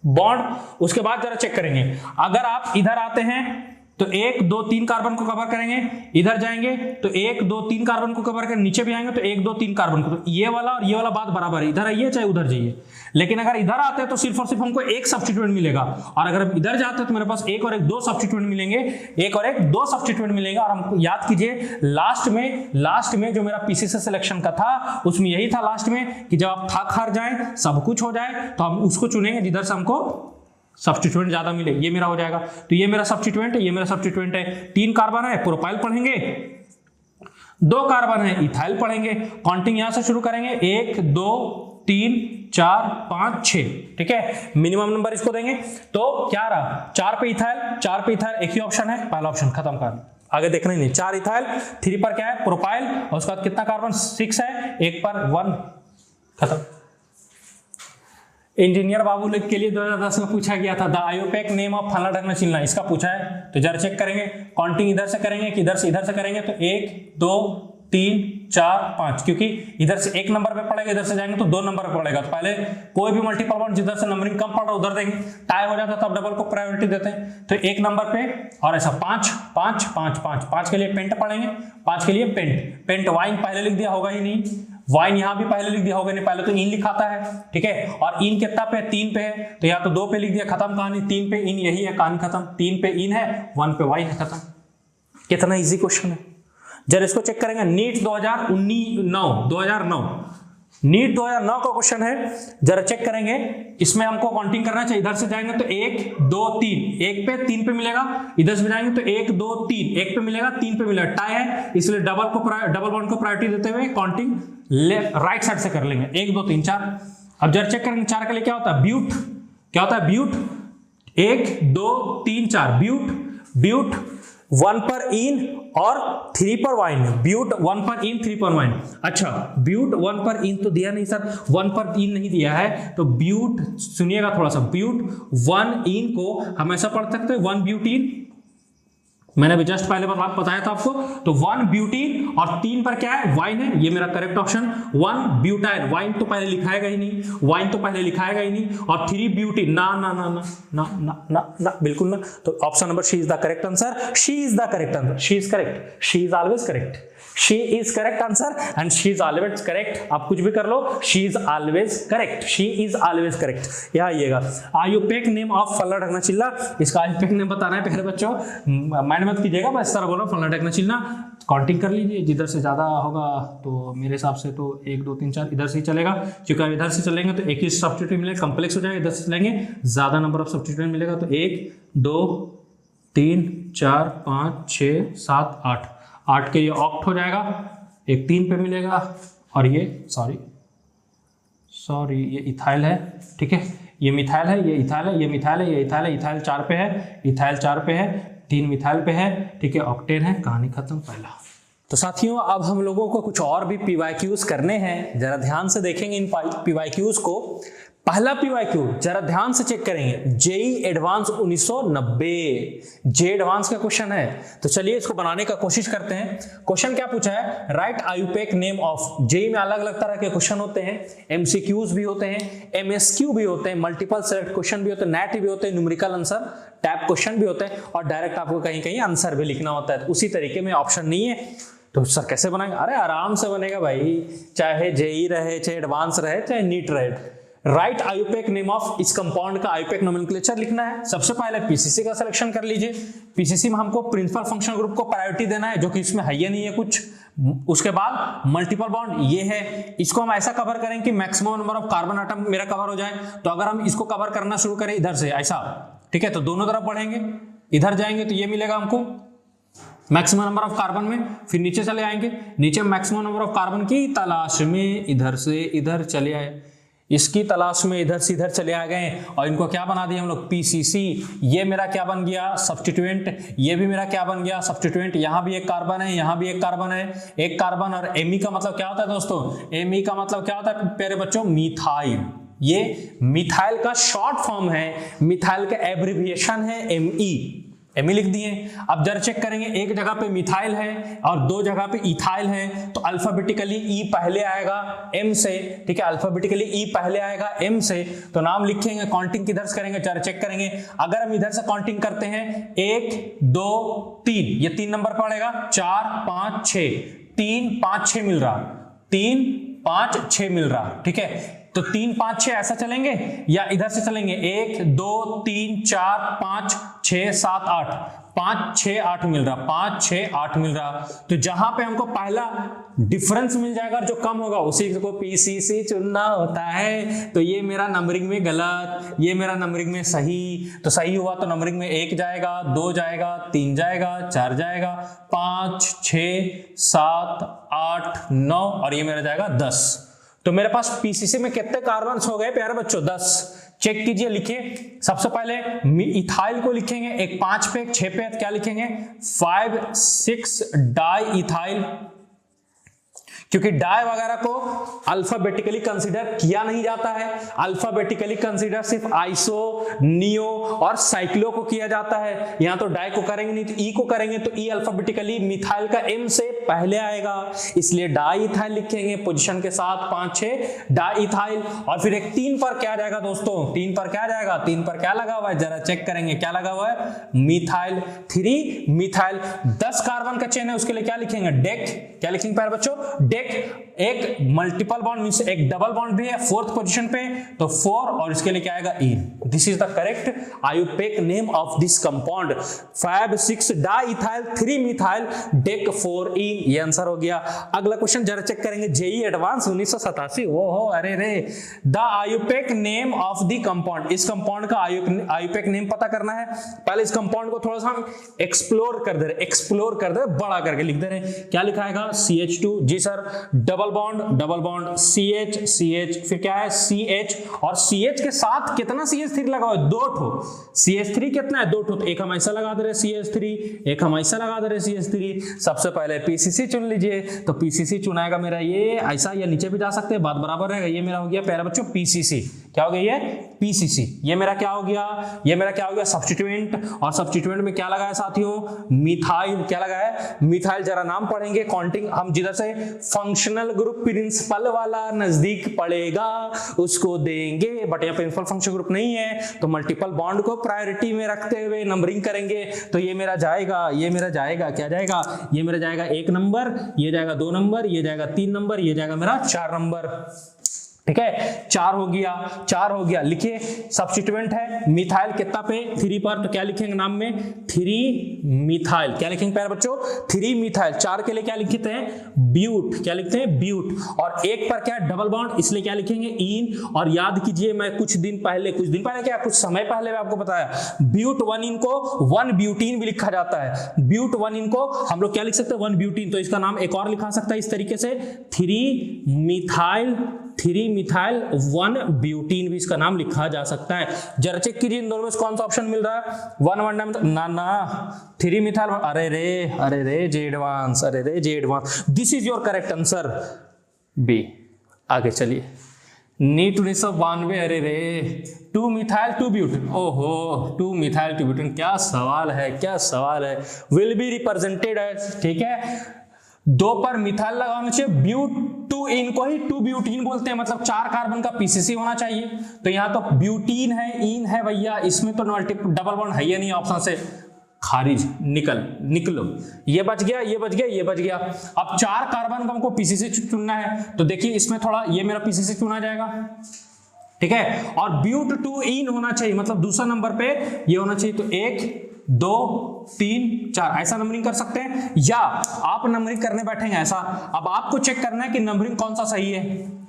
बॉन्ड। उसके बाद जरा चेक करेंगे, अगर आप इधर आते हैं तो 1 2 3 कार्बन को कवर करेंगे, इधर जाएंगे तो 1 2 3 कार्बन को कवर करेंगे, नीचे भी आएंगे तो 1 2 3 कार्बन को। तो ये वाला और ये वाला बात बराबर है, इधर आइए चाहे उधर जाइए। लेकिन अगर इधर आते हैं तो सिर्फ और सिर्फ हमको एक सब्स्टिट्यूएंट मिलेगा, और अगर इधर जाते हैं तो मेरे पास 1 और 1 2 सब्स्टिट्यूएंट मिलेंगे, 1 और 1 2 सब्स्टिट्यूएंट मिलेंगे। और हमको याद कीजिए लास्ट में जो मेरा पीसीसी सिलेक्शन का था उसमें यही था लास्ट में कि जब आप थक हार जाए, सब कुछ हो जाए, तो हम उसको चुनेंगे जिधर से हमको सब्स्टिट्यूएंट ज्यादा मिले, ये मेरा हो जाएगा। तो ये मेरा सब्स्टिट्यूएंट है, ये मेरा सब्स्टिट्यूएंट है। 3 कार्बन है, प्रोपाइल पढ़ेंगे। 2 कार्बन है, इथाइल पढ़ेंगे। काउंटिंग यहां से शुरू करेंगे, 1 2 3 4 5 6, ठीक है। मिनिमम नंबर इसको देंगे तो क्या रहा, 4 पे इथाइल, 4 पे इथाइल, एक ही ऑप्शन है, पहला ऑप्शन खत्म कर, आगे देखना ही नहीं। 4 इथाइल, 3 पर क्या है, प्रोपाइल, और उसके बाद कितना कार्बन, 6 है, 1 पर 1, खत्म। इंजीनियर बाबू लोग के लिए 2010 में पूछा गया था, द आयोपेक नेम ऑफ फला ढकना चिल्ला, इसका पूछा है। तो जरा चेक करेंगे, काउंटिंग इधर से करेंगे कि इधर से करेंगे। तो 1 2 3 4 5, क्योंकि इधर से 1 नंबर पे पड़ेगा, इधर से जाएंगे तो 2 नंबर पे पड़ेगा। तो पहले कोई भी मल्टीपल बॉन्ड जिधर से नंबरिंग कम पड़ रहा है उधर देंगे, टाई हो जाता है तब डबल को प्रायोरिटी देते हैं। तो 1 नंबर पे और ऐसा 5 5 5 5 5 के लिए पेंट पढ़ेंगे, 5 के लिए पेंट वाइन पहले लिख दिया होगा ही नहीं, वाइन यहां भी पहले लिख दिया होगा नहीं, पहले तो इन लिखाता है, ठीक है। और इन कितना पे, 3 पे है, तो या तो 2 पे लिख दिया, खत्म कहानी। 3 पे इन, यही है कहानी खत्म। 3 पे इन है, 1 पे वाइन है, खत्म। कितना इजी क्वेश्चन है, जरा इसको चेक करेंगे। नीट 2009 नीट 2009 का क्वेश्चन है, जरा चेक करेंगे। इसमें हमको काउंटिंग करना चाहिए, इधर से जाएंगे तो 1 2 3, 1 पे 3 पे मिलेगा, इधर से जाएंगे तो 1 2 3, 1 पे मिलेगा, 3 पे मिलेगा, टाई है, इसलिए डबल बॉन्ड को प्रायोरिटी देते हुए काउंटिंग राइट साइड से कर लेंगे, 1 2 3 4। अब जरा चेक करेंगे 4 के लिए क्या होता है, ब्यूट, क्या होता है ब्यूट, 1 2 3 4, ब्यूट 1 पर इन और 3 पर वाइन, ब्यूट 1 पर इन 3 पर वाइन। अच्छा, ब्यूट 1 पर इन तो दिया नहीं सर, 1 पर इन नहीं दिया है, तो ब्यूट सुनिएगा थोड़ा सा, ब्यूट 1 इन को हम ऐसा पढ़ सकते हैं 1 ब्यूटीन, मैंने अभी जस्ट पहले बताया था आपको। तो 1 ब्यूटीन और 3 पर क्या है, वाइन है, ये मेरा करेक्ट ऑप्शन। 1 ब्यूटाइल, वाइन तो पहले लिखाएगा ही नहीं, वाइन तो पहले लिखाएगा ही नहीं। और 3 ब्यूटीन, ना ना ना ना ना ना ना ना, बिल्कुल ना। तो option number she is the correct answer, she is the correct answer, she is correct, she is always correct, she is correct answer and she is always correct. आप कुछ भी कर लो, she is always correct, she is always correct. यह आइएगा, आयुपेक नेम ऑफ फला ढकना चिल्ला, इसका आयुपेक नेम बताना है प्यारे बच्चों, माइंड मत कीजिएगा, बस तरह बोलो फला ढकना चिल्ला, काउंटिंग कर लीजिए, जिधर से ज्यादा होगा तो मेरे हिसाब से तो 1 2 3 4 इधर से ही चलेगा, क्योंकि अब इधर से चलेंगे तो एक ही सब्स्टिट्यूट मिलेगा, कम्प्लेक्स हो जाएगा। इधर से चलेंगे ज्यादा नंबर ऑफ सब्स्टिट्यूट मिलेगा, तो 1 2 3 4 5 6 7 8, 8 के लिए ऑक्ट हो जाएगा, एक 3 पे मिलेगा, और ये सॉरी ये इथाइल है, ठीक है, ये मिथाइल है, ये इथाइल है, ये मिथाइल है, ये इथाइल है, इथाइल 4 पे है, इथाइल 4 पे है, 3 मिथाइल पे है, ठीक है, ऑक्टेन है, कहानी खत्म पहला। तो साथियों अब हम लोगों को कुछ और भी पीवाईक्यूज करने हैं, जरा ध्यान से देखेंगे इन पीवाईक्यूज को। पहला पीवाईक्यू जरा ध्यान से चेक करेंगे, जेई एडवांस 1990, जे एडवांस का क्वेश्चन है। तो चलिए इसको बनाने का कोशिश करते हैं। क्वेश्चन क्या पूछा है, right IUPAC name of, JEE में अलग अलग तरह के क्वेश्चन होते हैं, एमसीक्यूज भी होते हैं, एमएसक्यू भी होते हैं, मल्टीपल सेलेक्ट क्वेश्चन भी होते हैं, नेट भी होते हैं, न्यूमेरिकल आंसर टाइप क्वेश्चन भी होते हैं, और डायरेक्ट आपको कहीं कहीं आंसर भी लिखना होता है। उसी तरीके में ऑप्शन नहीं है, तो सर कैसे बनाएंगे? अरे आराम से बनेगा भाई, चाहे जेई रहे, चाहे एडवांस रहे, चाहे नीट रहे। राइट आयुपेक नेम ऑफ, इस कंपाउंड का आयुपेक नोमेनक्लेचर लिखना है। सबसे पहले पीसीसी का सिलेक्शन कर लीजिए। पीसीसी में हमको प्रिंसिपल फंक्शन ग्रुप को प्रायोरिटी देना है, जो कि इसमें है ही नहीं है कुछ। उसके बाद मल्टीपल बॉन्ड ये है, इसको हम ऐसा कवर करें कि maximum number of carbon atom मेरा कवर हो जाए। तो अगर हम इसको कवर करना शुरू करें इधर से ऐसा, ठीक है, तो दोनों तरफ बढ़ेंगे, इधर जाएंगे तो ये मिलेगा हमको मैक्सिमम नंबर ऑफ कार्बन में, फिर नीचे चले आएंगे, नीचे मैक्सिमम नंबर ऑफ कार्बन की तलाश में इधर से इधर चले आए, इसकी तलाश में इधर से इधर चले आ गए, और इनको क्या बना दिया हम लोग, पीसीसी। ये मेरा क्या बन गया, सब्स्टिट्यूएंट, ये भी मेरा क्या बन गया, सब्स्टिट्यूएंट। यहाँ भी एक कार्बन है, यहाँ भी एक कार्बन है, एक कार्बन। और एमी का मतलब क्या होता है दोस्तों, एमी का मतलब क्या होता है प्यारे बच्चों, मिथाइल। ये मिथाइल का शॉर्ट फॉर्म है, मिथाइल का एब्रिविएशन है एमई, एमी लिख दिए। अब जरा चेक करेंगे, एक जगह पे मिथाइल है और 2 जगह पे इथाइल है, तो अल्फाबेटिकली ई पहले आएगा एम से, ठीक है, अल्फाबेटिकली ई पहले आएगा एम से, तो नाम लिखेंगे। काउंटिंग किधर से करेंगे, जरा चेक करेंगे। अगर हम इधर से काउंटिंग करते हैं 1 2 3, ये 3 नंबर पड़ेगा, 4 5 6, 3 5 6 मिल रहा, 3 5 6 मिल रहा, ठीक है। तो 3 5 6 ऐसा चलेंगे या इधर से चलेंगे, 1 2 3 4 5 6 7 8, 5 6 8 मिल रहा, 5 6 8 मिल रहा। तो जहां पे हमको पहला डिफरेंस मिल जाएगा, जो कम होगा उसी को पीसीसी चुनना होता है। तो ये मेरा नंबरिंग में गलत, ये मेरा नंबरिंग में सही। तो सही हुआ तो नंबरिंग में 1 जाएगा, 2 जाएगा, 3 जाएगा, 4 जाएगा, 5 6 7 8 9 और ये मेरा जाएगा 10। तो मेरे पास पीसीसी में कितने कार्बन हो गए प्यारे बच्चों? 10। चेक कीजिए, लिखिए। सबसे पहले इथाइल को लिखेंगे, एक 5 पे एक 6 पे, क्या लिखेंगे? 5 6 डाई इथाइल, क्योंकि डाई वगैरह को अल्फाबेटिकली कंसीडर किया नहीं जाता है। अल्फाबेटिकली कंसीडर सिर्फ आइसो, नियो और साइक्लो को किया जाता है। यहां तो डाई को करेंगे नहीं, तो ई को करेंगे, तो ई अल्फाबेटिकली मिथाइल का एम से पहले आएगा, इसलिए डाई इथाइल लिखेंगे पोजीशन के साथ 5 6 डाई इथाइल। और फिर एक 3 पर क्या जाएगा दोस्तों? 3 पर क्या जाएगा? 3 पर क्या लगा हुआ है? जरा चेक करेंगे, क्या लगा हुआ है? Methyl, 3 methyl. 10 कार्बन का चेन है, उसके लिए क्या लिखेंगे? डेक। क्या लिखेंगे प्यारे बच्चों? एक मल्टीपल बॉन्ड मींस एक डबल बॉन्ड भी है 4th पोजीशन पे, तो 4 और इसके लिए क्या आएगा? Ene. This is the correct IUPAC name of this compound. 5 6 diethyl 3 methyl dec 4 ene, ये आंसर हो गया। अगला क्वेश्चन जरा चेक करेंगे, जेई एडवांस 1987। ओहो अरे रे, the IUPAC name of the compound. इस कंपाउंड का आयुपेक नेम पता करना है। पहले इस कंपाउंड को थोड़ा सा हम एक्सप्लोर कर दे रहे, बड़ा करके लिख दे रहे। क्या लिखा है? CH2। जी sir. Double bond CH CH, फिर क्या है? CH, और CH के साथ कितना CH3 लगा हुआ है? 2 ठो। CH3 कितना है? 2 ठो। तो एक हम ऐसा लगा दे रहे CH3, एक हम ऐसा लगा दे रहे CH3। सबसे पहले PCC चुन लीजिए, तो PCC चुनाएगा मेरा ये ऐसा, या नीचे भी जा सकते हैं, बात बराबर रहेगा। ये मेरा हो गया प्यारे बच्चों PCC। क्या हो गया ये? PCC। ये मेरा क्या हो गया? ये मेरा क्या हो गया? सब्स्टिट्यूएंट। और सब्स्टिट्यूएंट में क्या लगा है साथियों? मिथाइल। क्या लगा है? मिथाइल। जरा नाम पढ़ेंगे, काउंटिंग हम जिधर से फंक्शनल ग्रुप प्रिंसिपल वाला नजदीक पड़ेगा उसको देंगे, बट यहाँ प्रिंसिपल फंक्शन ग्रुप नहीं है, तो मल्टीपल बॉन्ड को प्रायोरिटी में रखते हुए नंबरिंग करेंगे। तो ये मेरा जाएगा, ये मेरा जाएगा, क्या जाएगा? ये मेरा जाएगा 1 नंबर, ये जाएगा 2 नंबर, ये जाएगा 3 नंबर, ये जाएगा मेरा 4 नंबर। ठीक है, 4 हो गया। लिखिए, सब्स्टिट्यूएंट है मिथाइल कितना पे? 3 पर, तो क्या लिखेंगे नाम में? 3 मिथाइल। क्या लिखेंगे प्यारे बच्चों? 3 मिथाइल। 4 के लिए क्या लिखते हैं? ब्यूट। क्या लिखते हैं? ब्यूट। और 1 पर क्या है? डबल बॉन्ड, इसलिए क्या लिखेंगे? इन। और याद कीजिए, मैं कुछ दिन पहले क्या, कुछ समय पहले मैं आपको बताया, ब्यूट 1 इन को 1 ब्यूटीन भी लिखा जाता है। ब्यूट 1 इन को हम लोग क्या लिख सकते हैं? 1 ब्यूटीन। तो इसका नाम एक और लिखा सकता है इस तरीके से, 3 मिथाइल 1 ब्यूटीन भी इसका नाम लिखा जा सकता है। जरा चेक कीजिए इन दोनों में कौन सा ऑप्शन मिल रहा है? 1 ना 3 मिथाइल। अरे रे JEE advance, this is your correct answer, B. आगे चलिए, नीट 1992। अरे रे, 2 मिथाइल 2 ब्यूटेन। ओहो, 2 मिथाइल 2 ब्यूटेन, क्या सवाल है। विल बी रिप्रेजेंटेड एज, ठीक है, 2 पर मिथाइल लगाना चाहिए। ब्यूट 2 इन को ही 2 ब्यूटीन बोलते हैं, मतलब 4 कार्बन का पीसीसी होना चाहिए। तो यहाँ तो ब्यूटीन है, इन है भैया, इसमें तो डबल बॉन्ड है ही नहीं, ऑप्शन से खारिज, निकलो। ये बच गया। अब 4 कार्बन का हमको पीसीसी चुनना है, तो देखिए इसमें थोड़ा ये मेरा पीसीसी चुना जाएगा, ठीक है। और ब्यूट 2 इन होना चाहिए, मतलब दूसरा नंबर पे ये होना चाहिए। तो 1 2 3 4 ऐसा नंबरिंग कर सकते हैं, या आप नंबरिंग करने बैठेंगे ऐसा। अब आपको चेक करना है कि नंबरिंग कौन सा सही है,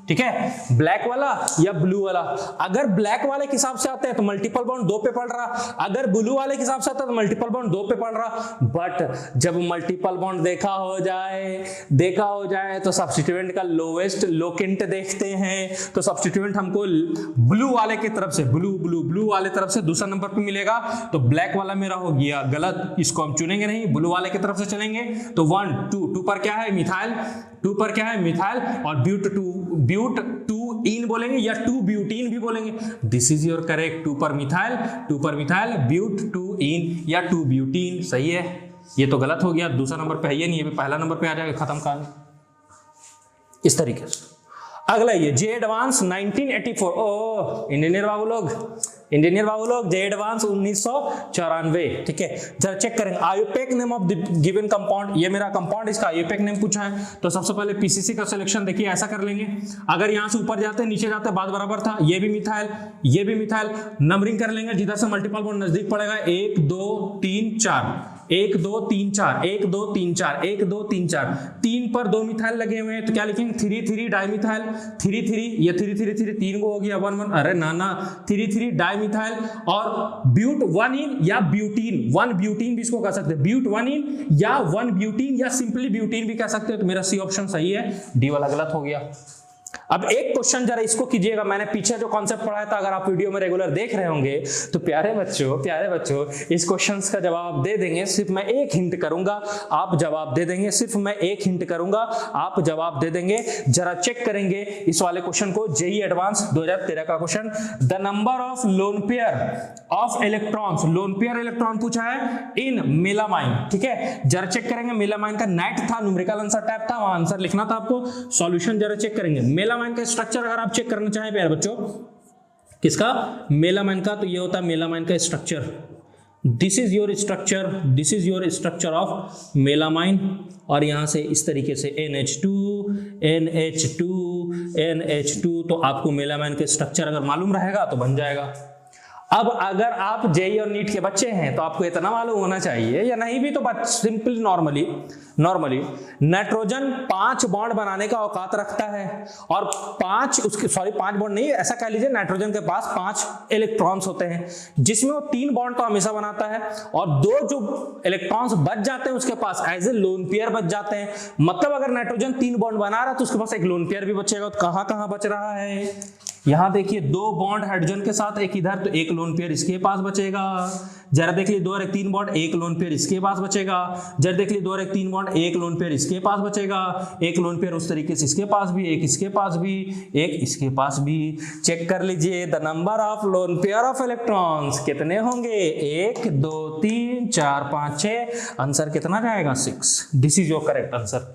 ठीक है, ब्लैक वाला या ब्लू वाला। अगर ब्लैक वाले के हिसाब से आता है तो मल्टीपल बॉन्ड 2 पे पड़ रहा, अगर ब्लू वाले के हिसाब से आता है तो मल्टीपल बॉन्ड 2 पे पड़ रहा। बट जब मल्टीपल बॉन्ड देखा हो जाए तो सब्स्टिट्यूएंट का लोवेस्ट लोकेंट देखते हैं। तो सब्स्टिट्यूएंट हमको ब्लू वाले की तरफ से, ब्लू वाले तरफ से दूसरा नंबर पे मिलेगा। तो ब्लैक वाला मेरा हो गया गलत, इसको हम चुनेंगे नहीं, ब्लू वाले की तरफ से चलेंगे। तो 1 2 पर क्या है? मिथाइल, और ब्यूट 2 इन बोलेंगे या 2 ब्यूटीन भी बोलेंगे। दिस इज योर करेक्ट, 2 पर मिथाइल, ब्यूट 2 इन या 2 ब्यूटीन, सही है। ये तो गलत हो गया, दूसरा नंबर पे है ये नहीं, ये पहला नंबर पे आ जाएगा, खत्म कहानी। इस तरीके से अगला ये जे एडवांस 1984। ओ इंजीनियर बाबू लोग जे एडवांस 1994, ठीक है। जरा चेक करेंगे IUPAC name of the given compound. ये मेरा कंपाउंड, इसका आयुपेक नेम पूछा है। तो सबसे पहले पीसीसी का सिलेक्शन देखिए ऐसा कर लेंगे। अगर यहां से ऊपर जाते नीचे जाते बात बराबर था। ये भी मिथाइल, नंबरिंग कर लेंगे जिधर से मल्टीपल बॉन्ड नजदीक पड़ेगा, 1 2 3 4। 1 2 3 4, 1 2 3 4, 1 2 3 4, 3 पर 2 मिथाइल लगे हुए हैं तो क्या लिखेंगे 3 3 डाइमिथाइल, 3 3 ये 3 3 3 3 को हो गया 1 1, अरे ना 3 3 डाइमिथाइल। और ब्यूट 1 इन या ब्यूटीन, 1 ब्यूटीन भी इसको कह सकते हैं, ब्यूट 1 इन या 1 ब्यूटीन या सिंपली ब्यूटीन भी कह सकते हो। तो मेरा सी ऑप्शन सही है, डी वाला गलत हो गया। अब एक क्वेश्चन जरा इसको कीजिएगा, मैंने पीछे जो कॉन्सेप्ट पढ़ाया था, अगर आप वीडियो में रेगुलर देख रहे होंगे तो प्यारे बच्चों इस क्वेश्चंस का जवाब दे देंगे, सिर्फ मैं एक हिंट करूंगा, आप जवाब दे देंगे, सिर्फ मैं एक हिंट करूंगा, आप जवाब दे देंगे। जरा चेक करेंगे इस वाले क्वेश्चन को, जेईई एडवांस 2013 का question. The number of lone pair of electrons, lone pair electron पूछा है इन मेलामाइन, ठीक है। जरा चेक करेंगे, मेलामाइन का नाइट था, न्यूमेरिकल आंसर टाइप था, वहां आंसर लिखना था आपको, सॉल्यूशन जरा चेक करेंगे। मेलामाइन का स्ट्रक्चर अगर आप चेक करना चाहें प्यारे बच्चों, किसका, मेलामाइन का, तो ये होता है मेलामाइन का structure. This is your structure, this is your structure of melamine, और यहां से इस तरीके से NH2 NH2 NH2, तो आपको मेलामाइन का स्ट्रक्चर अगर मालूम रहेगा तो बन जाएगा। अब अगर आप जेईई और नीट के बच्चे हैं तो आपको इतना मालूम होना चाहिए, या नहीं भी तो सिंपली नॉर्मली नाइट्रोजन 5 बॉन्ड बनाने का औकात रखता है, और 5 बॉन्ड नहीं, ऐसा कह लीजिए नाइट्रोजन के पास 5 इलेक्ट्रॉन्स होते हैं, जिसमें वो 3 बॉन्ड तो हमेशा बनाता है, और 2 जो इलेक्ट्रॉन्स बच जाते हैं उसके पास एज ए लोन पेयर बच जाते हैं। मतलब अगर नाइट्रोजन 3 बॉन्ड बना रहा है तो उसके पास एक लोन पेयर भी बचेगा। तो कहां बच रहा है, यहां देखिए 2 बॉन्ड हाइड्रोजन के साथ एक इधर, तो एक लोन पेयर इसके पास बचेगा। जरा देख लीजिए 2 और 1 3 बॉन्ड, एक लोन पेयर इसके पास बचेगा। जरा देख लीजिए 2 और 1 3 बॉन्ड, एक लोन पेयर इसके पास बचेगा, एक लोन पेयर उस तरीके से इसके पास भी, एक इसके पास भी, एक इसके पास भी। चेक कर लीजिए the number of lone pair of electrons कितने होंगे, 1 2 3 4 5 6, आंसर कितना जाएगा 6। This is your correct answer.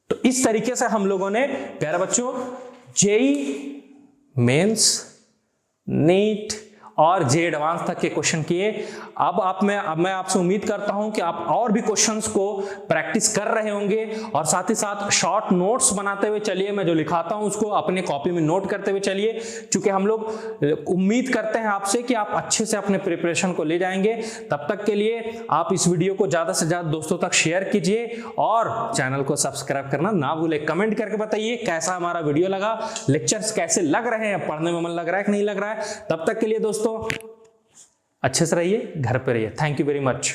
तो इस तरीके से हम लोगों ने प्यारे बच्चों जेईई मेंस, नीट और जे एडवांस तक के क्वेश्चन किए। अब मैं आपसे उम्मीद करता हूं कि आप और भी क्वेश्चंस को प्रैक्टिस कर रहे होंगे, और साथ ही साथ शॉर्ट नोट्स बनाते हुए चलिए। मैं जो लिखाता हूं उसको अपने कॉपी में नोट करते हुए चलिए, क्योंकि हम लोग उम्मीद करते हैं आपसे कि आप अच्छे से अपने प्रिपरेशन को ले जाएंगे। तब तक के लिए आप इस वीडियो को ज्यादा से ज्यादा दोस्तों तक शेयर कीजिए, और चैनल को सब्सक्राइब करना ना भूलें। कमेंट करके बताइए कैसा हमारा वीडियो लगा, लेक्चर्स कैसे लग रहे हैं, पढ़ने में मन लग रहा है कि नहीं लग रहा है। तब तक के लिए दोस्तों अच्छे से रहिए, घर पे रहिए। Thank you very much.